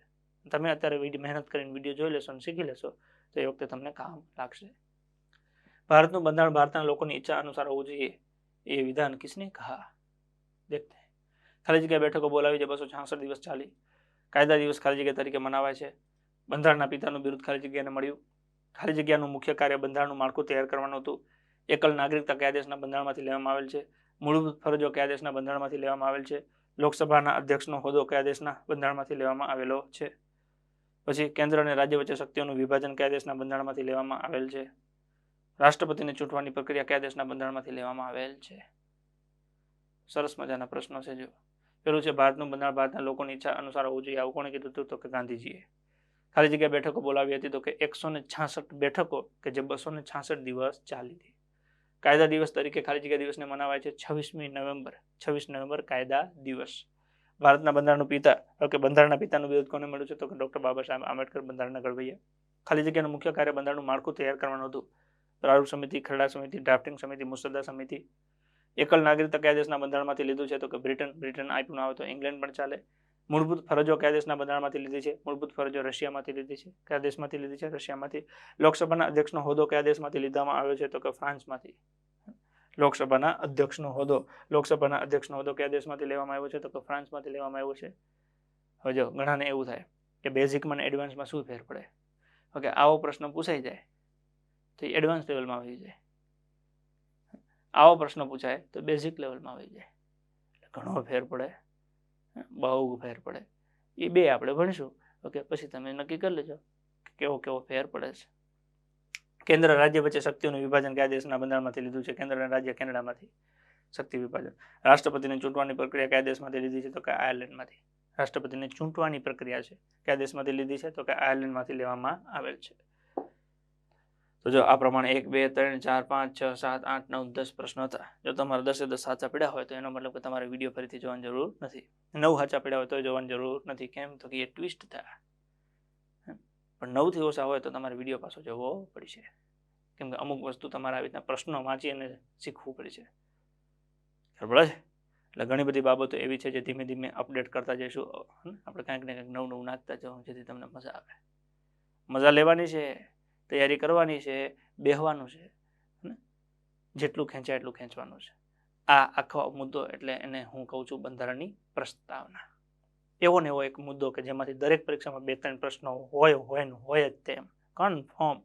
તમે અત્યારે મહેનત કરીને વિડીયો જોઈ લેશો અને શીખી લેશો તો એ વખતે તમને કામ લાગશે. ભારતનું બંધારણ ભારતના લોકોની ઈચ્છા અનુસાર હોવું જોઈએ, એ વિધાન કિસને કહા? દેખતે हैं. ખાલી જગ્યા બેઠકો બોલાવી છે 266 દિવસ ચાલી. કાયદા દિવસ ખાલી જગ્યા તરીકે મનાવાય છે. બંધારણના પિતાનું બિરુદ ખાલી જગ્યાને મળ્યું. ખાલી જગ્યાનું મુખ્ય કાર્ય બંધારણનું માળખું તૈયાર કરવાનું હતું. એકલ નાગરિકતા કયા દેશના બંધારણમાંથી લેવામાં આવેલ છે? મૂળભૂત ફરજો કયા દેશના બંધારણમાંથી લેવામાં આવેલ છે? લોકસભાના અધ્યક્ષનો હોદ્દો કયા દેશના બંધારણમાંથી લેવામાં આવેલો છે? પછી કેન્દ્ર અને રાજ્ય વચ્ચે શક્તિઓનું વિભાજન કયા દેશના બંધારણમાંથી લેવામાં આવેલ છે? રાષ્ટ્રપતિને ચૂંટવાની પ્રક્રિયા કયા દેશના બંધારણમાંથી લેવામાં આવેલ છે? સરસ મજાના પ્રશ્નો છે. જો પેલું છે ભારતનું બંધારણ ભારતના લોકોની ઈચ્છા અનુસાર હોવું જોઈએ, આવું કોણે કીધું હતું? તો કે ગાંધીજીએ. ખાલી જગ્યા બેઠકો બોલાવી હતી તો કે 166 બેઠકો કે જે 266 દિવસ ચાલી હતી. કાયદા દિવસ તરીકે ખાલી જગ્યા દિવસને મનાવાય છે 26મી નવેમ્બર. 26 નવેમ્બર કાયદા દિવસ. ભારતના બંધારણનું પિતા ઓકે બંધારણના પિતાનું બિરુદ કોને મળ્યું છે? તો કે ડોક્ટર બાબા સાહેબ આંબેડકર બંધારણના ઘડવૈયા. ખાલી જગ્યાનું મુખ્ય કાર્ય બંધારણનું માળખું તૈયાર કરવાનું હતું. પ્રારૂપ સમિતિ, ખરડા સમિતિ, ડ્રાફ્ટિંગ સમિતિ, મુસદ્દા સમિતિ. એકલ નાગરિકતા કયા દેશના બંધારણમાંથી લીધું છે? તો કે બ્રિટન આપ્યું ના હોય તો ઇંગ્લેન્ડ પણ ચાલે. મૂળભૂત ફરજો કયા દેશના બંધારણમાંથી લીધી છે? મૂળભૂત ફરજો રશિયામાંથી લીધી છે. કયા દેશમાંથી લીધી છે? રશિયામાંથી. લોકસભાના અધ્યક્ષનો હોદ્દો કયા દેશમાંથી લીધવામાં આવ્યો છે? તો કે ફ્રાન્સમાંથી. લોકસભાના અધ્યક્ષનો હોદ્દો કયા દેશમાંથી લેવામાં આવ્યો છે? તો કે ફ્રાન્સમાંથી લેવામાં આવ્યો છે. હવે જો ઘણાને એવું થાય કે બેઝિકમાં અને એડવાન્સમાં શું ફેર પડે? ઓકે આવો પ્રશ્ન પૂછાઈ જાય તો એડવાન્સ લેવલમાં આવી જાય, આવો પ્રશ્ન પૂછાય તો બેઝિક લેવલમાં આવી જાય. ઘણો ફેર પડે, બહુ ફેર પડે. એ બે આપણે ભણીશું. ઓકે પછી તમે નક્કી કરી લેજો કેવો કેવો ફેર પડે છે. કેન્દ્ર રાજ્ય વચ્ચે શક્તિઓનું વિભાજન કયા દેશના બંધારણમાંથી લીધું છે? કેન્દ્ર અને રાજ્ય કેનેડામાંથી. શક્તિ વિભાજન. રાષ્ટ્રપતિને ચૂંટવાની પ્રક્રિયા કયા દેશમાંથી લીધી છે? તો કે આયર્લેન્ડમાંથી. રાષ્ટ્રપતિને ચૂંટવાની પ્રક્રિયા છે કયા દેશમાંથી લીધી છે? તો કે આયર્લેન્ડમાંથી લેવામાં આવેલ છે. તો જો આ પ્રમાણે 1 2 3 4 5 6 7 8 9 10 પ્રશ્નો હતા. જો તમારે 10 સાચા પડ્યા હોય તો એનો મતલબ કે તમારે વિડીયો ફરીથી જોવાની જરૂર નથી. 9 સાચા પડ્યા હોય તો જોવાની જરૂર નથી. કેમ? તો કે એ ટ્વિસ્ટ થયા. પણ 9 થી ઓછા હોય તો તમારે વિડીયો પાછો જોવો પડશે. કેમ કે અમુક વસ્તુ તમારે આવી રીતના પ્રશ્નો વાંચી અને શીખવું પડશે. બરાબર છે? એટલે ઘણી બધી બાબતો એવી છે જે ધીમે ધીમે અપડેટ કરતા જઈશું. આપણે કંઈક ને કંઈક નવું નાખતા જવું જેથી તમને મજા આવે. મજા લેવાની છે, તૈયારી કરવાની છે, બેહવાનું છે, જેટલું ખેંચાય એટલું ખેંચવાનું છે. આ આખો મુદ્દો એટલે એને હું કહું છું બંધારણની પ્રસ્તાવના. એવો ને એવો એક મુદ્દો કે જેમાંથી દરેક પરીક્ષામાં 2-3 પ્રશ્નો હોય જ તેમ કન્ફર્મ,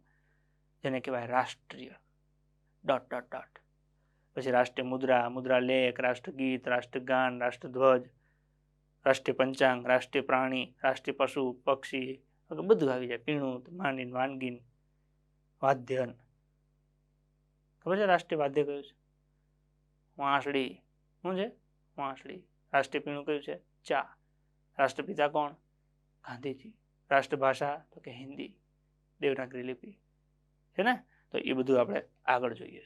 જેને કહેવાય રાષ્ટ્રીય ... પછી રાષ્ટ્રીય મુદ્રા, મુદ્રા લેખ, રાષ્ટ્રગીત, રાષ્ટ્રગાન, રાષ્ટ્રધ્વજ, રાષ્ટ્રીય પંચાંગ, રાષ્ટ્રીય પ્રાણી, રાષ્ટ્રીય પશુ પક્ષી, બધું આવી જાય. પીણું માંડીને વાનગીન, વાદ્યન. ખબર છે રાષ્ટ્રીય વાદ્ય કયું છે? વાંસળી. શું છે? વાંસળી. રાષ્ટ્રીય પીણું કયું છે? ચા. રાષ્ટ્રપિતા કોણ? ગાંધીજી. રાષ્ટ્રભાષા તો કે હિન્દી, દેવનાગરી લિપિ છે ને. તો એ બધું આપણે આગળ જોઈએ.